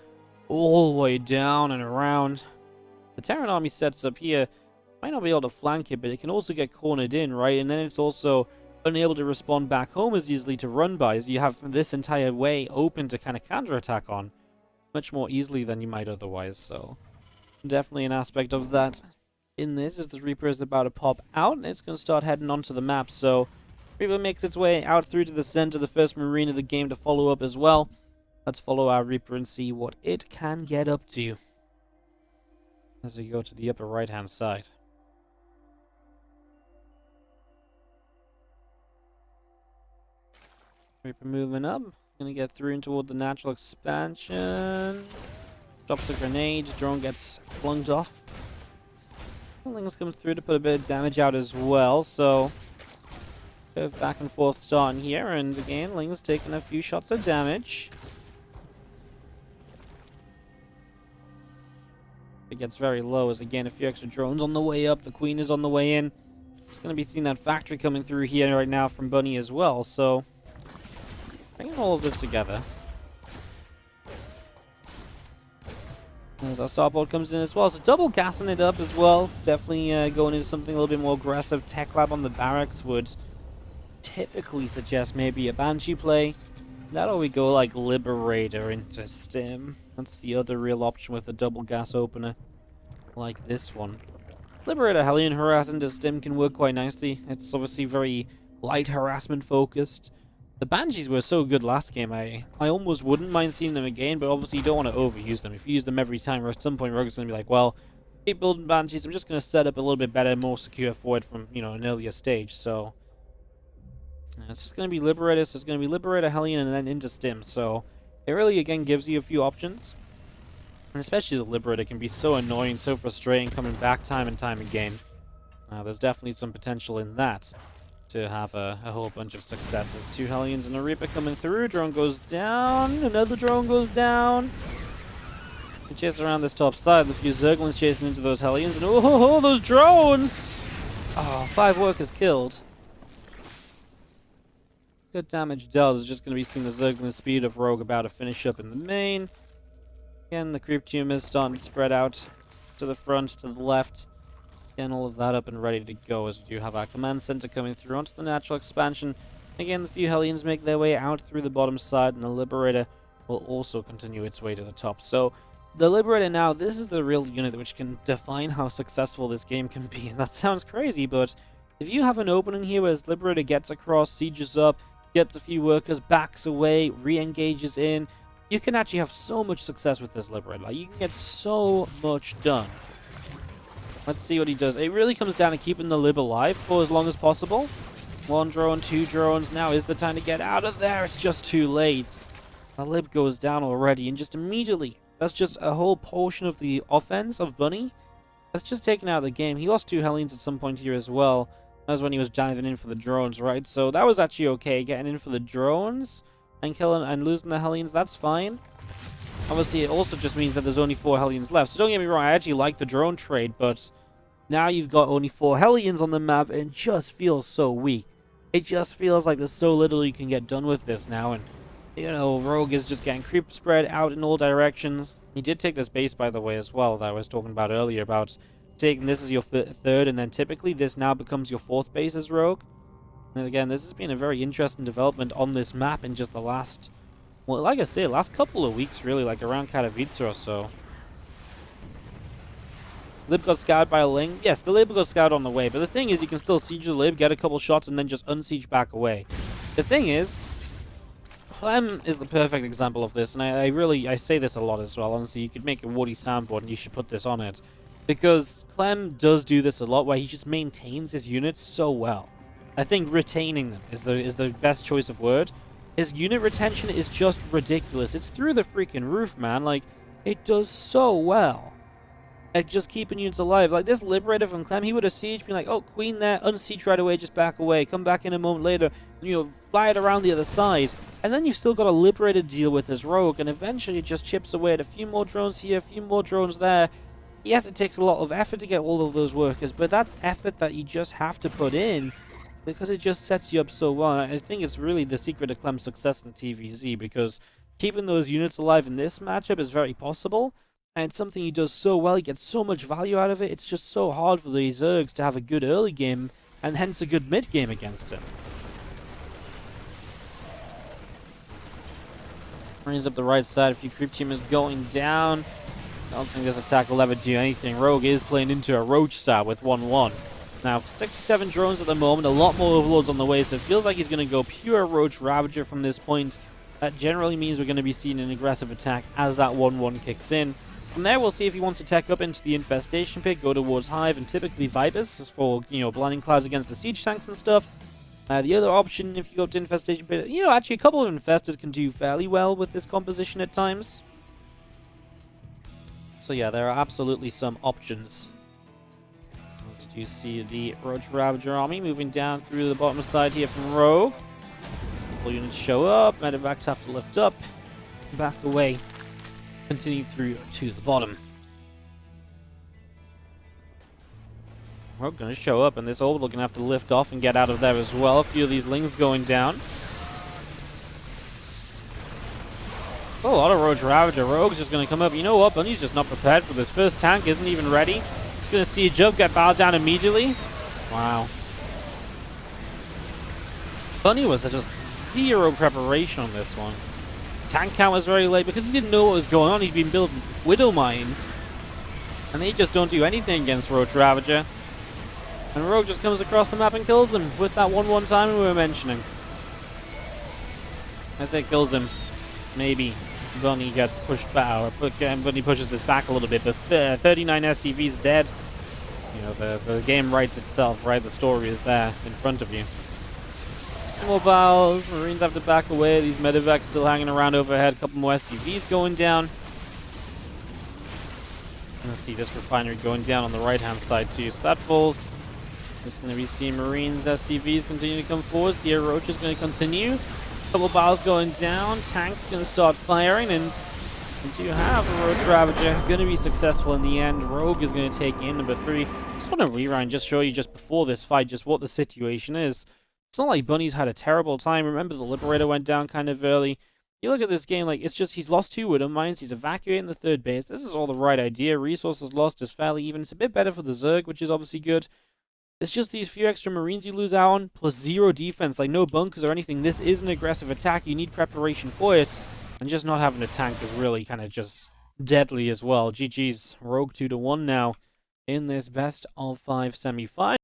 S1: all the way down and around. The Terran army sets up here, might not be able to flank it, but it can also get cornered in, right? And then it's also unable to respond back home as easily to run by, as you have this entire way open to kind of counterattack on much more easily than you might otherwise. So definitely an aspect of that in this, as the Reaper is about to pop out, and it's going to start heading onto the map. So Reaper makes its way out through to the center, the first Marine of the game to follow up as well. Let's follow our Reaper and see what it can get up to as we go to the upper right-hand side. Reaper moving up. Gonna get through in toward the natural expansion. Drops a grenade. Drone gets flung off. Ling's coming through to put a bit of damage out as well, so... Go back and forth starting here, and again, Ling's taking a few shots of damage. It gets very low as, again, a few extra drones on the way up. The Queen is on the way in. It's going to be seeing that factory coming through here right now from Bunny as well, so... Bringing all of this together. As our starboard comes in as well, so double gassing it up as well. Definitely going into something a little bit more aggressive. Tech Lab on the barracks would typically suggest maybe a Banshee play. That or we go like Liberator into Stim. That's the other real option with a double gas opener like this one. Liberator Hellion Harass into Stim can work quite nicely. It's obviously very light harassment focused. The Banshees were so good last game, I almost wouldn't mind seeing them again, but obviously you don't want to overuse them. If you use them every time, or at some point Rogue's going to be like, well, keep building Banshees, I'm just going to set up a little bit better, more secure for it from, you know, an earlier stage, so... it's just going to be Liberator, so it's going to be Liberator, Hellion, and then into Stim, so... It really, again, gives you a few options. And especially the Liberator can be so annoying, so frustrating, coming back time and time again. There's definitely some potential in that to have a whole bunch of successes. 2 Hellions and a Reaper coming through. Drone goes down. Another drone goes down. We chase around this top side. The few Zerglings chasing into those Hellions. And oh, those drones! Oh, 5 workers killed. Good damage dealt. Is just going to be seeing the Zergling speed of Rogue about to finish up in the main. Again, the creep tumor is starting to spread out to the front, to the left. Getting all of that up and ready to go as we do have our command center coming through onto the natural expansion. Again, the few Hellions make their way out through the bottom side, and the Liberator will also continue its way to the top. So, the Liberator now, this is the real unit which can define how successful this game can be. And that sounds crazy, but if you have an opening here where this Liberator gets across, sieges up, gets a few workers, backs away, re-engages in, you can actually have so much success with this Liberator. Like, you can get so much done. Let's see what he does. It really comes down to keeping the Lib alive for as long as possible. 1 drone, 2 drones. Now is the time to get out of there. It's just too late. The Lib goes down already, and just immediately, that's just a whole portion of the offense of Bunny. That's just taken out of the game. He lost 2 Hellions at some point here as well. That was when he was diving in for the drones, right? So that was actually okay, getting in for the drones and killing and losing the Hellions. That's fine. Obviously, it also just means that there's only 4 Hellions left. So don't get me wrong, I actually like the drone trade, but now you've got only 4 Hellions on the map, and it just feels so weak. It just feels like there's so little you can get done with this now, and, you know, Rogue is just getting creep spread out in all directions. He did take this base, by the way, as well, that I was talking about earlier, about taking this as your 3rd, and then typically this now becomes your 4th base as Rogue. And again, this has been a very interesting development on this map in just the last... well, like I say, last couple of weeks, really, like around Katowice or so. Lib got scouted by a Ling. Yes, the Lib got scouted on the way, but the thing is, you can still siege the Lib, get a couple shots, and then just unsiege back away. The thing is, Clem is the perfect example of this, and I say this a lot as well. Honestly, you could make a Wardy soundboard, and you should put this on it. Because Clem does do this a lot, where he just maintains his units so well. I think retaining them is the best choice of word. His unit retention is just ridiculous. It's through the freaking roof, man. Like, it does so well at just keeping units alive. Like, this Liberator from Clem, he would have sieged, been like, oh, Queen there, unsiege right away, just back away, come back in a moment later, you know, fly it around the other side. And then you've still got a Liberator to deal with as Rogue, and eventually it just chips away at a few more drones here, a few more drones there. Yes, it takes a lot of effort to get all of those workers, but that's effort that you just have to put in, because it just sets you up so well. I think it's really the secret of Clem's success in TVZ, because keeping those units alive in this matchup is very possible, and it's something he does so well. He gets so much value out of it. It's just so hard for the Zergs to have a good early game, and hence a good mid game against him. Marines up the right side, a few creep teamers going down. I don't think this attack will ever do anything. Rogue is playing into a Roach style with 1-1. Now, 67 drones at the moment, a lot more overlords on the way, so it feels like he's going to go pure Roach Ravager from this point. That generally means we're going to be seeing an aggressive attack as that 1-1 kicks in. From there, we'll see if he wants to tech up into the Infestation Pit, go towards Hive, and typically Vipers for, you know, blinding clouds against the siege tanks and stuff. The other option, if you go to Infestation Pit, you know, actually a couple of Infestors can do fairly well with this composition at times. So yeah, there are absolutely some options. As you see the Roach Ravager army moving down through the bottom side here from Rogue. All units show up, medevacs have to lift up, back away, continue through to the bottom. Rogue gonna show up, and this orbital gonna have to lift off and get out of there as well. A few of these Lings going down. It's a lot of Roach Ravager. Rogue's just gonna come up. You know what? Bunny's just not prepared for this. First tank isn't even ready. It's gonna see a jump get bowed down immediately. Wow. Bunny was just zero preparation on this one. Tank count was very late because he didn't know what was going on. He'd been building Widow Mines. And they just don't do anything against Roach Ravager. And Rogue just comes across the map and kills him with that 1-1 timing we were mentioning. I say kills him. Maybe Bunny gets pushed back, or Bunny pushes this back a little bit, but 39 SCV's dead. You know, the game writes itself, right? The story is there in front of you. Mobiles, Marines have to back away. These medevacs still hanging around overhead. A couple more SCVs going down. Let's see this refinery going down on the right-hand side too. So that falls. Just going to be seeing Marines, SCVs continue to come forward. Sierra Roach is going to continue. Couple barrels going down. Tank's going to start firing, and we do have a Roach Ravager going to be successful in the end. Rogue is going to take in number 3. Just want to rewind, just show you just before this fight just what the situation is. It's not like Bunny's had a terrible time. Remember, the Liberator went down kind of early. You look at this game, like, it's just he's lost 2 Widow Mines. He's evacuating the 3rd base. This is all the right idea. Resources lost is fairly even. It's a bit better for the Zerg, which is obviously good. It's just these few extra Marines you lose out on, plus 0 defense, like no bunkers or anything. This is an aggressive attack. You need preparation for it. And just not having a tank is really kind of just deadly as well. GG's. Rogue 2-1 now in this best of 5 semi-final.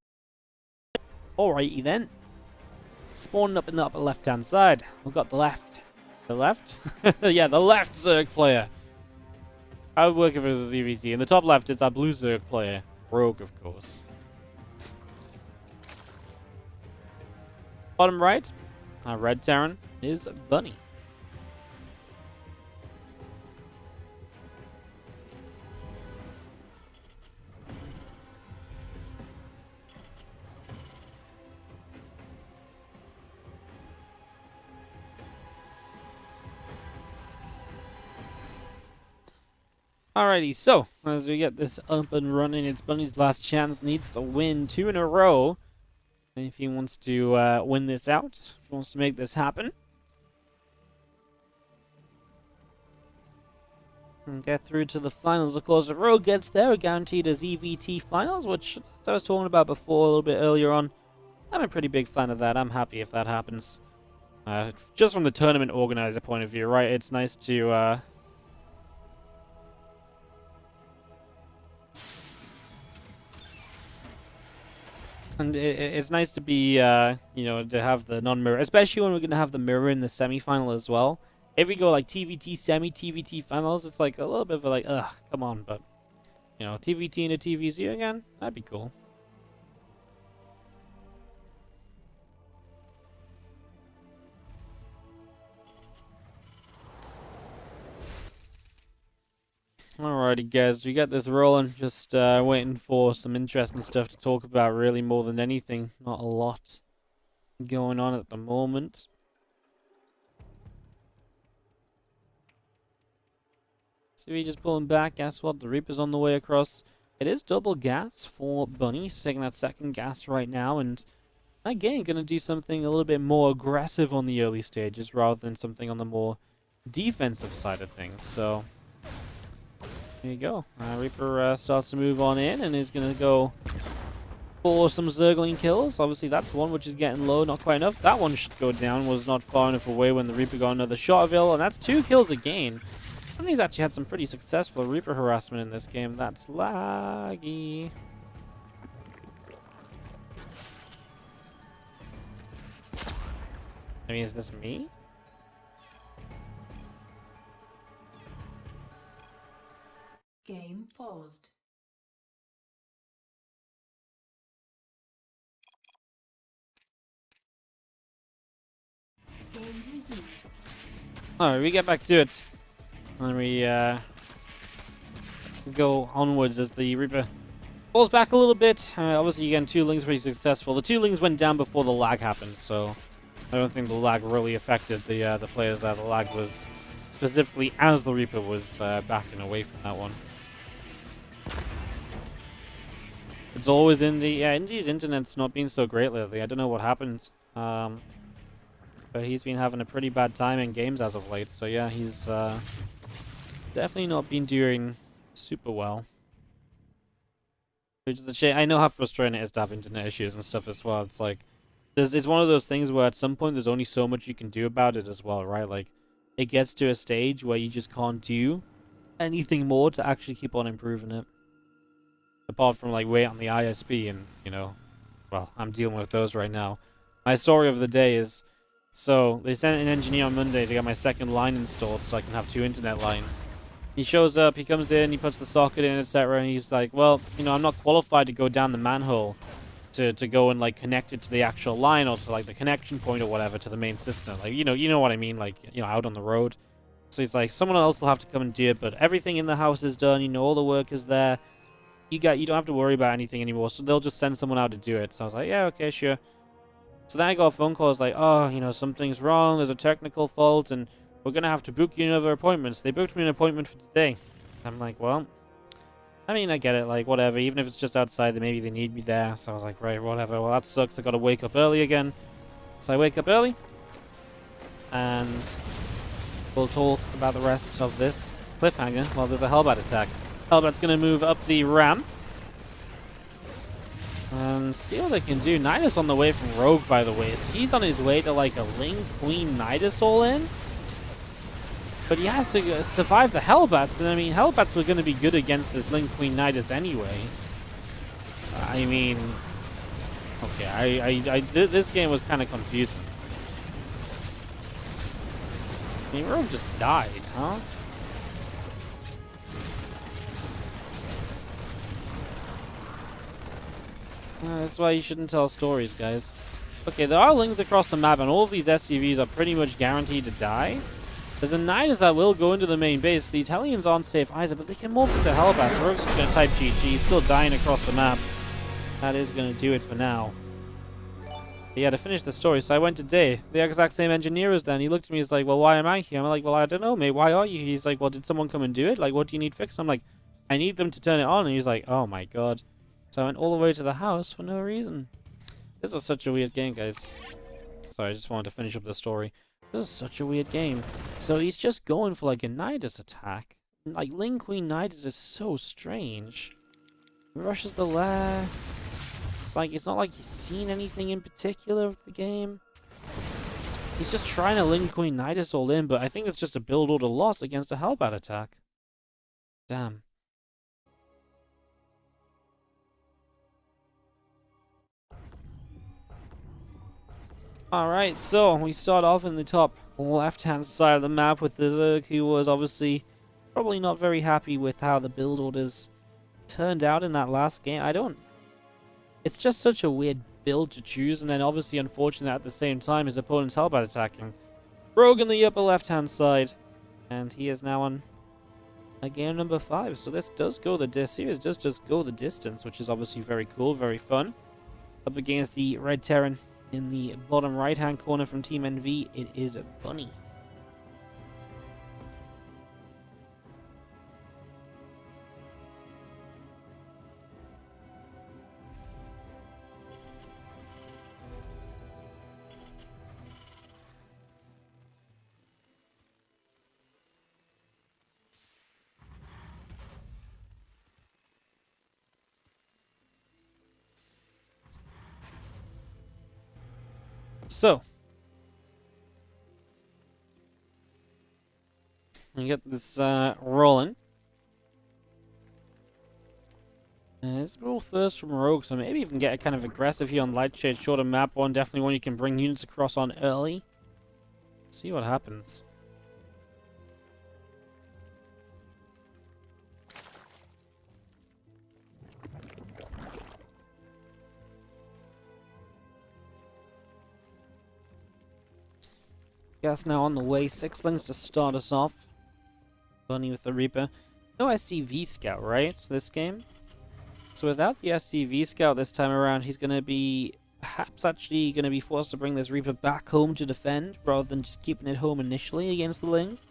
S1: Alrighty then. Spawning up in the upper left-hand side. We've got the left. The left? Yeah, the left Zerg player. I would work if it was a ZvT. In the top left, it's our blue Zerg player. Rogue, of course. Bottom right, our red Terran is Bunny. Alrighty, so as we get this up and running, it's Bunny's last chance. Needs to win 2 in a row if he wants to win this out. If he wants to make this happen. And get through to the finals. Of course, if Rogue gets there, we're guaranteed a ZvT finals, which, as I was talking about before a little bit earlier on, I'm a pretty big fan of that. I'm happy if that happens. Just from the tournament organizer point of view, right? It's nice to and it's nice to be, you know, to have the non-mirror, especially when we're going to have the mirror in the semi-final as well. If we go like TVT, semi-TVT finals, it's like a little bit of a like, ugh, come on, but, you know, TVT and a TVZ again, that'd be cool. Alrighty guys, we got this rolling, just waiting for some interesting stuff to talk about really more than anything. Not a lot going on at the moment. So we just pulling back, guess what, the Reaper's on the way across. It is double gas for Bunny, he's taking that second gas right now, and again, gonna do something a little bit more aggressive on the early stages rather than something on the more defensive side of things, so there you go. Reaper starts to move on in and is going to go for some Zergling kills. Obviously, that's one which is getting low, not quite enough. That one should go down, was not far enough away when the Reaper got another shot of it, and that's 2 kills again. And he's actually had some pretty successful Reaper harassment in this game. That's laggy. I mean, is this me?
S2: Game paused. Game resumed.
S1: Alright, we get back to it. And we go onwards as the Reaper falls back a little bit. Obviously, again, 2 lings pretty successful. The 2 lings went down before the lag happened, so I don't think the lag really affected the players there. The lag was specifically as the Reaper was backing away from that one. It's always Indy. Yeah, Indy's internet's not been so great lately. I don't know what happened. But he's been having a pretty bad time in games as of late. So yeah, he's definitely not been doing super well. Which is a shame. I know how frustrating it is to have internet issues and stuff as well. It's like, it's one of those things where at some point there's only so much you can do about it as well, right? Like, it gets to a stage where you just can't do anything more to actually keep on improving it. Apart from, like, wait on the ISP and, you know, well, I'm dealing with those right now. My story of the day is, so they sent an engineer on Monday to get my second line installed so I can have 2 internet lines. He shows up, he comes in, he puts the socket in, etc. And he's like, well, you know, I'm not qualified to go down the manhole to go and, like, connect it to the actual line or to, like, the connection point or whatever to the main system. Like, you know what I mean, like, you know, out on the road. So he's like, someone else will have to come and do it, but everything in the house is done, you know, all the work is there. you don't have to worry about anything anymore. So they'll just send someone out to do it. So I was like, yeah, okay, sure. So then I got a phone call. I was like, oh, you know, something's wrong. There's a technical fault, and we're gonna have to book you another appointment. So they booked me an appointment for today. I'm like, well, I mean, I get it. Like, whatever. Even if it's just outside, then maybe they need me there. So I was like, right, whatever. Well, that sucks. I got to wake up early again. So I wake up early, and we'll talk about the rest of this cliffhanger. Well, there's a Hellbat attack. Hellbat's gonna move up the ramp. And see what they can do. Nidus on the way from Rogue, by the way. So he's on his way to like a Ling Queen Nidus all-in. But he has to survive the Hellbats. And I mean, Hellbats were going to be good against this Ling Queen Nidus anyway. I mean... Okay, this game was kind of confusing. I mean, Rogue just died, huh? That's why you shouldn't tell stories, guys. Okay, there are lings across the map, and all of these SCVs are pretty much guaranteed to die. There's a Nidus that will go into the main base. These Hellions aren't safe either, but they can morph into Hellbats. We're just going to type GG. He's still dying across the map. That is going to do it for now. Yeah, to finish the story, so I went to Day. The exact same engineer as then. He looked at me, he's like, well, why am I here? I'm like, well, I don't know, mate. Why are you? He's like, well, did someone come and do it? Like, what do you need fixed? I'm like, I need them to turn it on. And he's like, oh my god. So I went all the way to the house for no reason. This is such a weird game, guys. Sorry, I just wanted to finish up the story. This is such a weird game. So he's just going for like a Nidus attack. Like, Ling Queen Nidus is so strange. He rushes the lair. It's like, it's not like he's seen anything in particular of the game. He's just trying to Ling Queen Nidus all in, but I think it's just a build order loss against a Hellbat attack. Damn. Alright, so we start off in the top left-hand side of the map with the Zerg, who was obviously probably not very happy with how the build orders turned out in that last game. It's just such a weird build to choose, and then obviously unfortunate at the same time his opponent's Hellbat attacking. Rogue in the upper left-hand side, and he is now on a game number 5. So this does go series does just go the distance, which is obviously very cool, very fun. Up against the Red Terran. In the bottom right-hand corner from Team NV, it is Bunny. So, we get this rolling. Let's roll first from Rogue, so maybe even get a kind of aggressive here on Light Shade, shorter map one. Definitely one you can bring units across on early. See what happens. Gas now on the way. 6 lings to start us off. Bunny with the Reaper. No SCV Scout, right? This game? So without the SCV Scout this time around, he's going to be perhaps actually going to be forced to bring this Reaper back home to defend, rather than just keeping it home initially against the lings.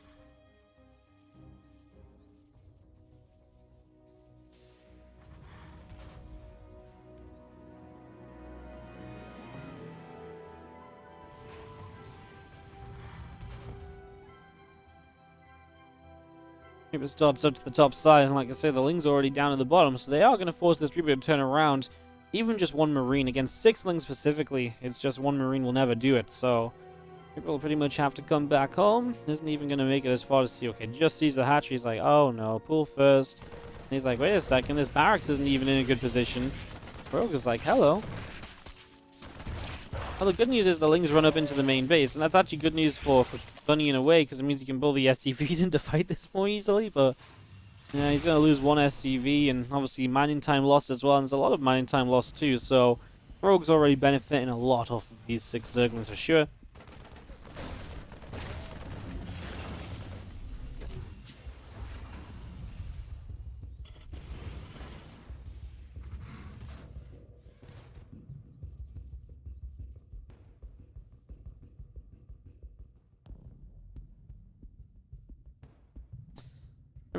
S1: Reaper starts up to the top side, and like I say, the lings are already down at the bottom, so they are going to force this Reaper to turn around. Even just one Marine, against 6 lings specifically, it's just one Marine will never do it, so Reaper will pretty much have to come back home. Isn't even going to make it as far as see. Okay, just sees the hatchery, he's like, oh no, pull first. And he's like, wait a second, this barracks isn't even in a good position. Rogue is like, hello. Well, the good news is the lings run up into the main base, and that's actually good news for Bunny in a way, because it means he can pull the SCVs in to fight this more easily, but yeah, he's going to lose one SCV, and obviously mining time lost as well, and there's a lot of mining time lost too, so Rogue's already benefiting a lot off of these 6 Zerglings for sure.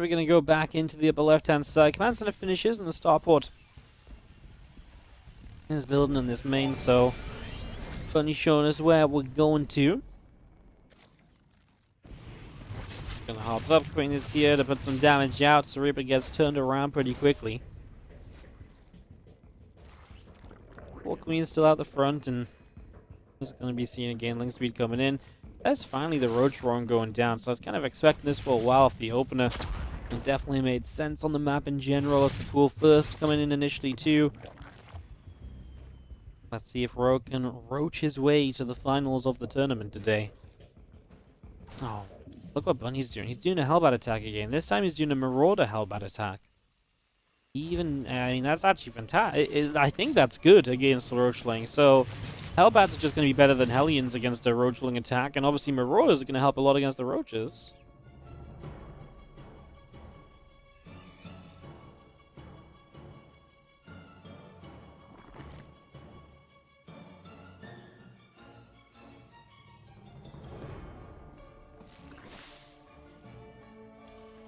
S1: We're going to go back into the upper left-hand side. Command center finishes and the starport is building on this main, so Bunny showing us where we're going to. Gonna hop up, Queen is here to put some damage out, so Reaper gets turned around pretty quickly. 4 Queens still out the front, and is going to be seeing again link speed coming in. That's finally the Roach Roam going down, so I was kind of expecting this for a while off the opener. It definitely made sense on the map in general, with the pool first coming in initially too. Let's see if Rogue can roach his way to the finals of the tournament today. Oh, look what Bunny's doing. He's doing a Hellbat attack again. This time he's doing a Marauder Hellbat attack. Even, I mean, that's actually fantastic. I think that's good against the Roachling. So, Hellbats are just going to be better than Hellions against a Roachling attack, and obviously Marauders are going to help a lot against the Roaches.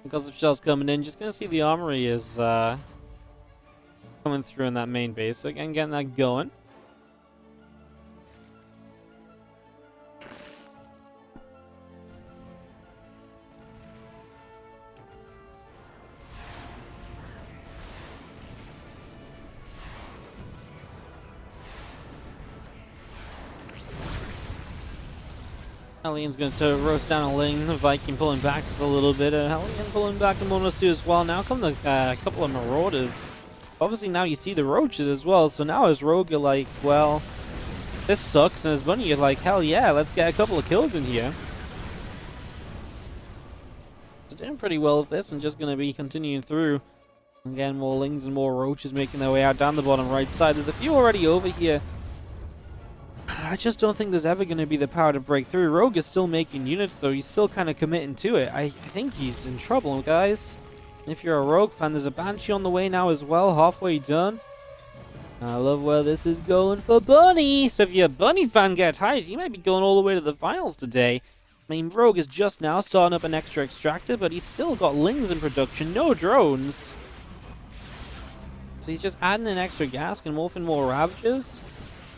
S1: Because of shells coming in, just going to see the armory is coming through in that main base. So again, getting that going. Hellian's going to roast down a Ling. The Viking pulling back just a little bit. Hellion pulling back a moment or two as well. Now come the couple of Marauders. Obviously now you see the Roaches as well. So now as Rogue you're like, well, this sucks. And as Bunny you're like, hell yeah, let's get a couple of kills in here. So doing pretty well with this and just going to be continuing through. Again, more Lings and more Roaches making their way out down the bottom right side. There's a few already over here. I just don't think there's ever going to be the power to break through. Rogue is still making units, though. He's still kind of committing to it. I think he's in trouble, guys. If you're a Rogue fan, there's a Banshee on the way now as well, halfway done. I love where this is going for Bunny. So if you're a Bunny fan, get hyped. You might be going all the way to the finals today. I mean, Rogue is just now starting up an extra extractor, but he's still got Lings in production, no drones. So he's just adding an extra gas and morphing more Ravagers.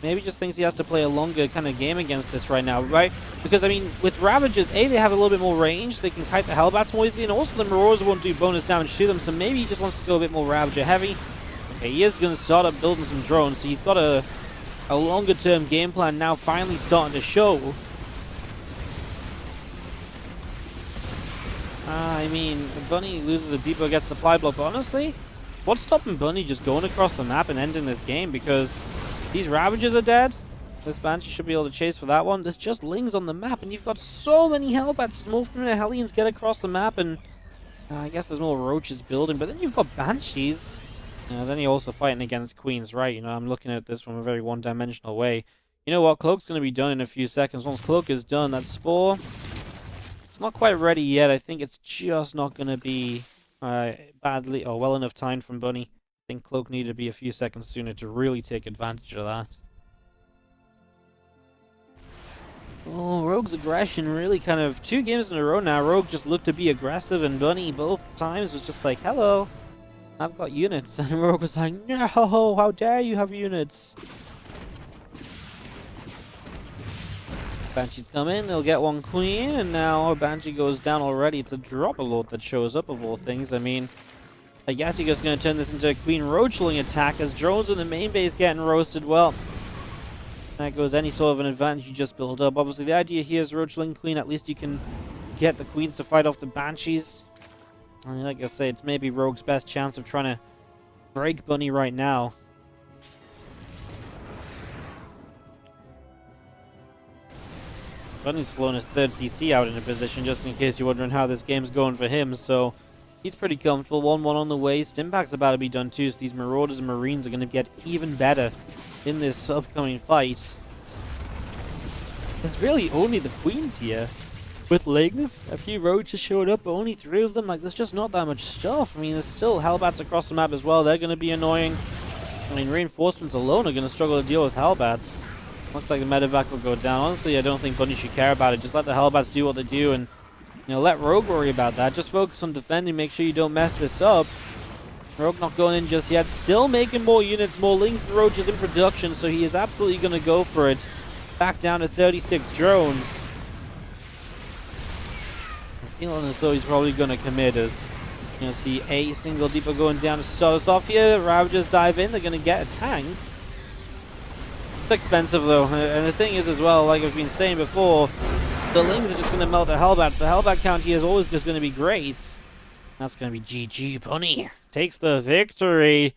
S1: Maybe just thinks he has to play a longer kind of game against this right now, right? Because, I mean, with Ravagers, A, they have a little bit more range. They can kite the Hellbats more easily, and also the Marauders won't do bonus damage to them, so maybe he just wants to go a bit more Ravager heavy. Okay, he is going to start up building some drones, so he's got a longer-term game plan now finally starting to show. I mean, Bunny loses a depot, gets supply block, but honestly, what's stopping Bunny just going across the map and ending this game? Because these Ravagers are dead. This Banshee should be able to chase for that one. There's just Lings on the map, and you've got so many Hellbats. More from the Hellions get across the map, and I guess there's more Roaches building, but then you've got Banshees. Then you're also fighting against Queens, right? You know, I'm looking at this from a very one-dimensional way. You know what? Cloak's going to be done in a few seconds. Once Cloak is done, that Spore, it's not quite ready yet. I think it's just not going to be badly or well enough time from Bunny. I think Cloak needed to be a few seconds sooner to really take advantage of that. Oh, Rogue's aggression really kind of 2 games in a row now. Rogue just looked to be aggressive, and Bunny both times was just like, hello, I've got units. And Rogue was like, no, how dare you have units. Banshees come in, they'll get 1 Queen, and now Banshee goes down already. It's a Drop Alert that shows up of all things. I mean, I guess you're just going to turn this into a Queen Roachling attack as drones in the main base getting roasted. Well, that goes any sort of an advantage you just build up. Obviously, the idea here is Roachling Queen. At least you can get the Queens to fight off the Banshees. And like I say, it's maybe Rogue's best chance of trying to break Bunny right now. Bunny's flown his 3rd CC out in a position, just in case you're wondering how this game's going for him, so he's pretty comfortable. 1-1 on the way. Stimpak's about to be done too, so these Marauders and Marines are going to get even better in this upcoming fight. There's really only the Queens here. With Lings, a few Roaches showed up, but only 3 of them. Like, there's just not that much stuff. I mean, there's still Hellbats across the map as well. They're going to be annoying. I mean, reinforcements alone are going to struggle to deal with Hellbats. Looks like the medevac will go down. Honestly, I don't think Bunny should care about it. Just let the Hellbats do what they do, and let Rogue worry about that. Just focus on defending, make sure you don't mess this up. Rogue not going in just yet. Still making more units, more Lings and Roaches in production, so he is absolutely going to go for it. Back down to 36 drones. I'm feeling as though he's probably going to commit as see a single depot going down to start us off here. Ravagers dive in. They're going to get a tank. It's expensive though, and the thing is as well, like I've been saying before, the Lings are just going to melt a Hellbat. The Hellbat count here is always just going to be great. That's going to be GG. Bunny takes the victory,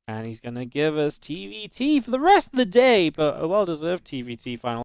S1: and he's going to give us TVT for the rest of the day, but a well-deserved TVT final.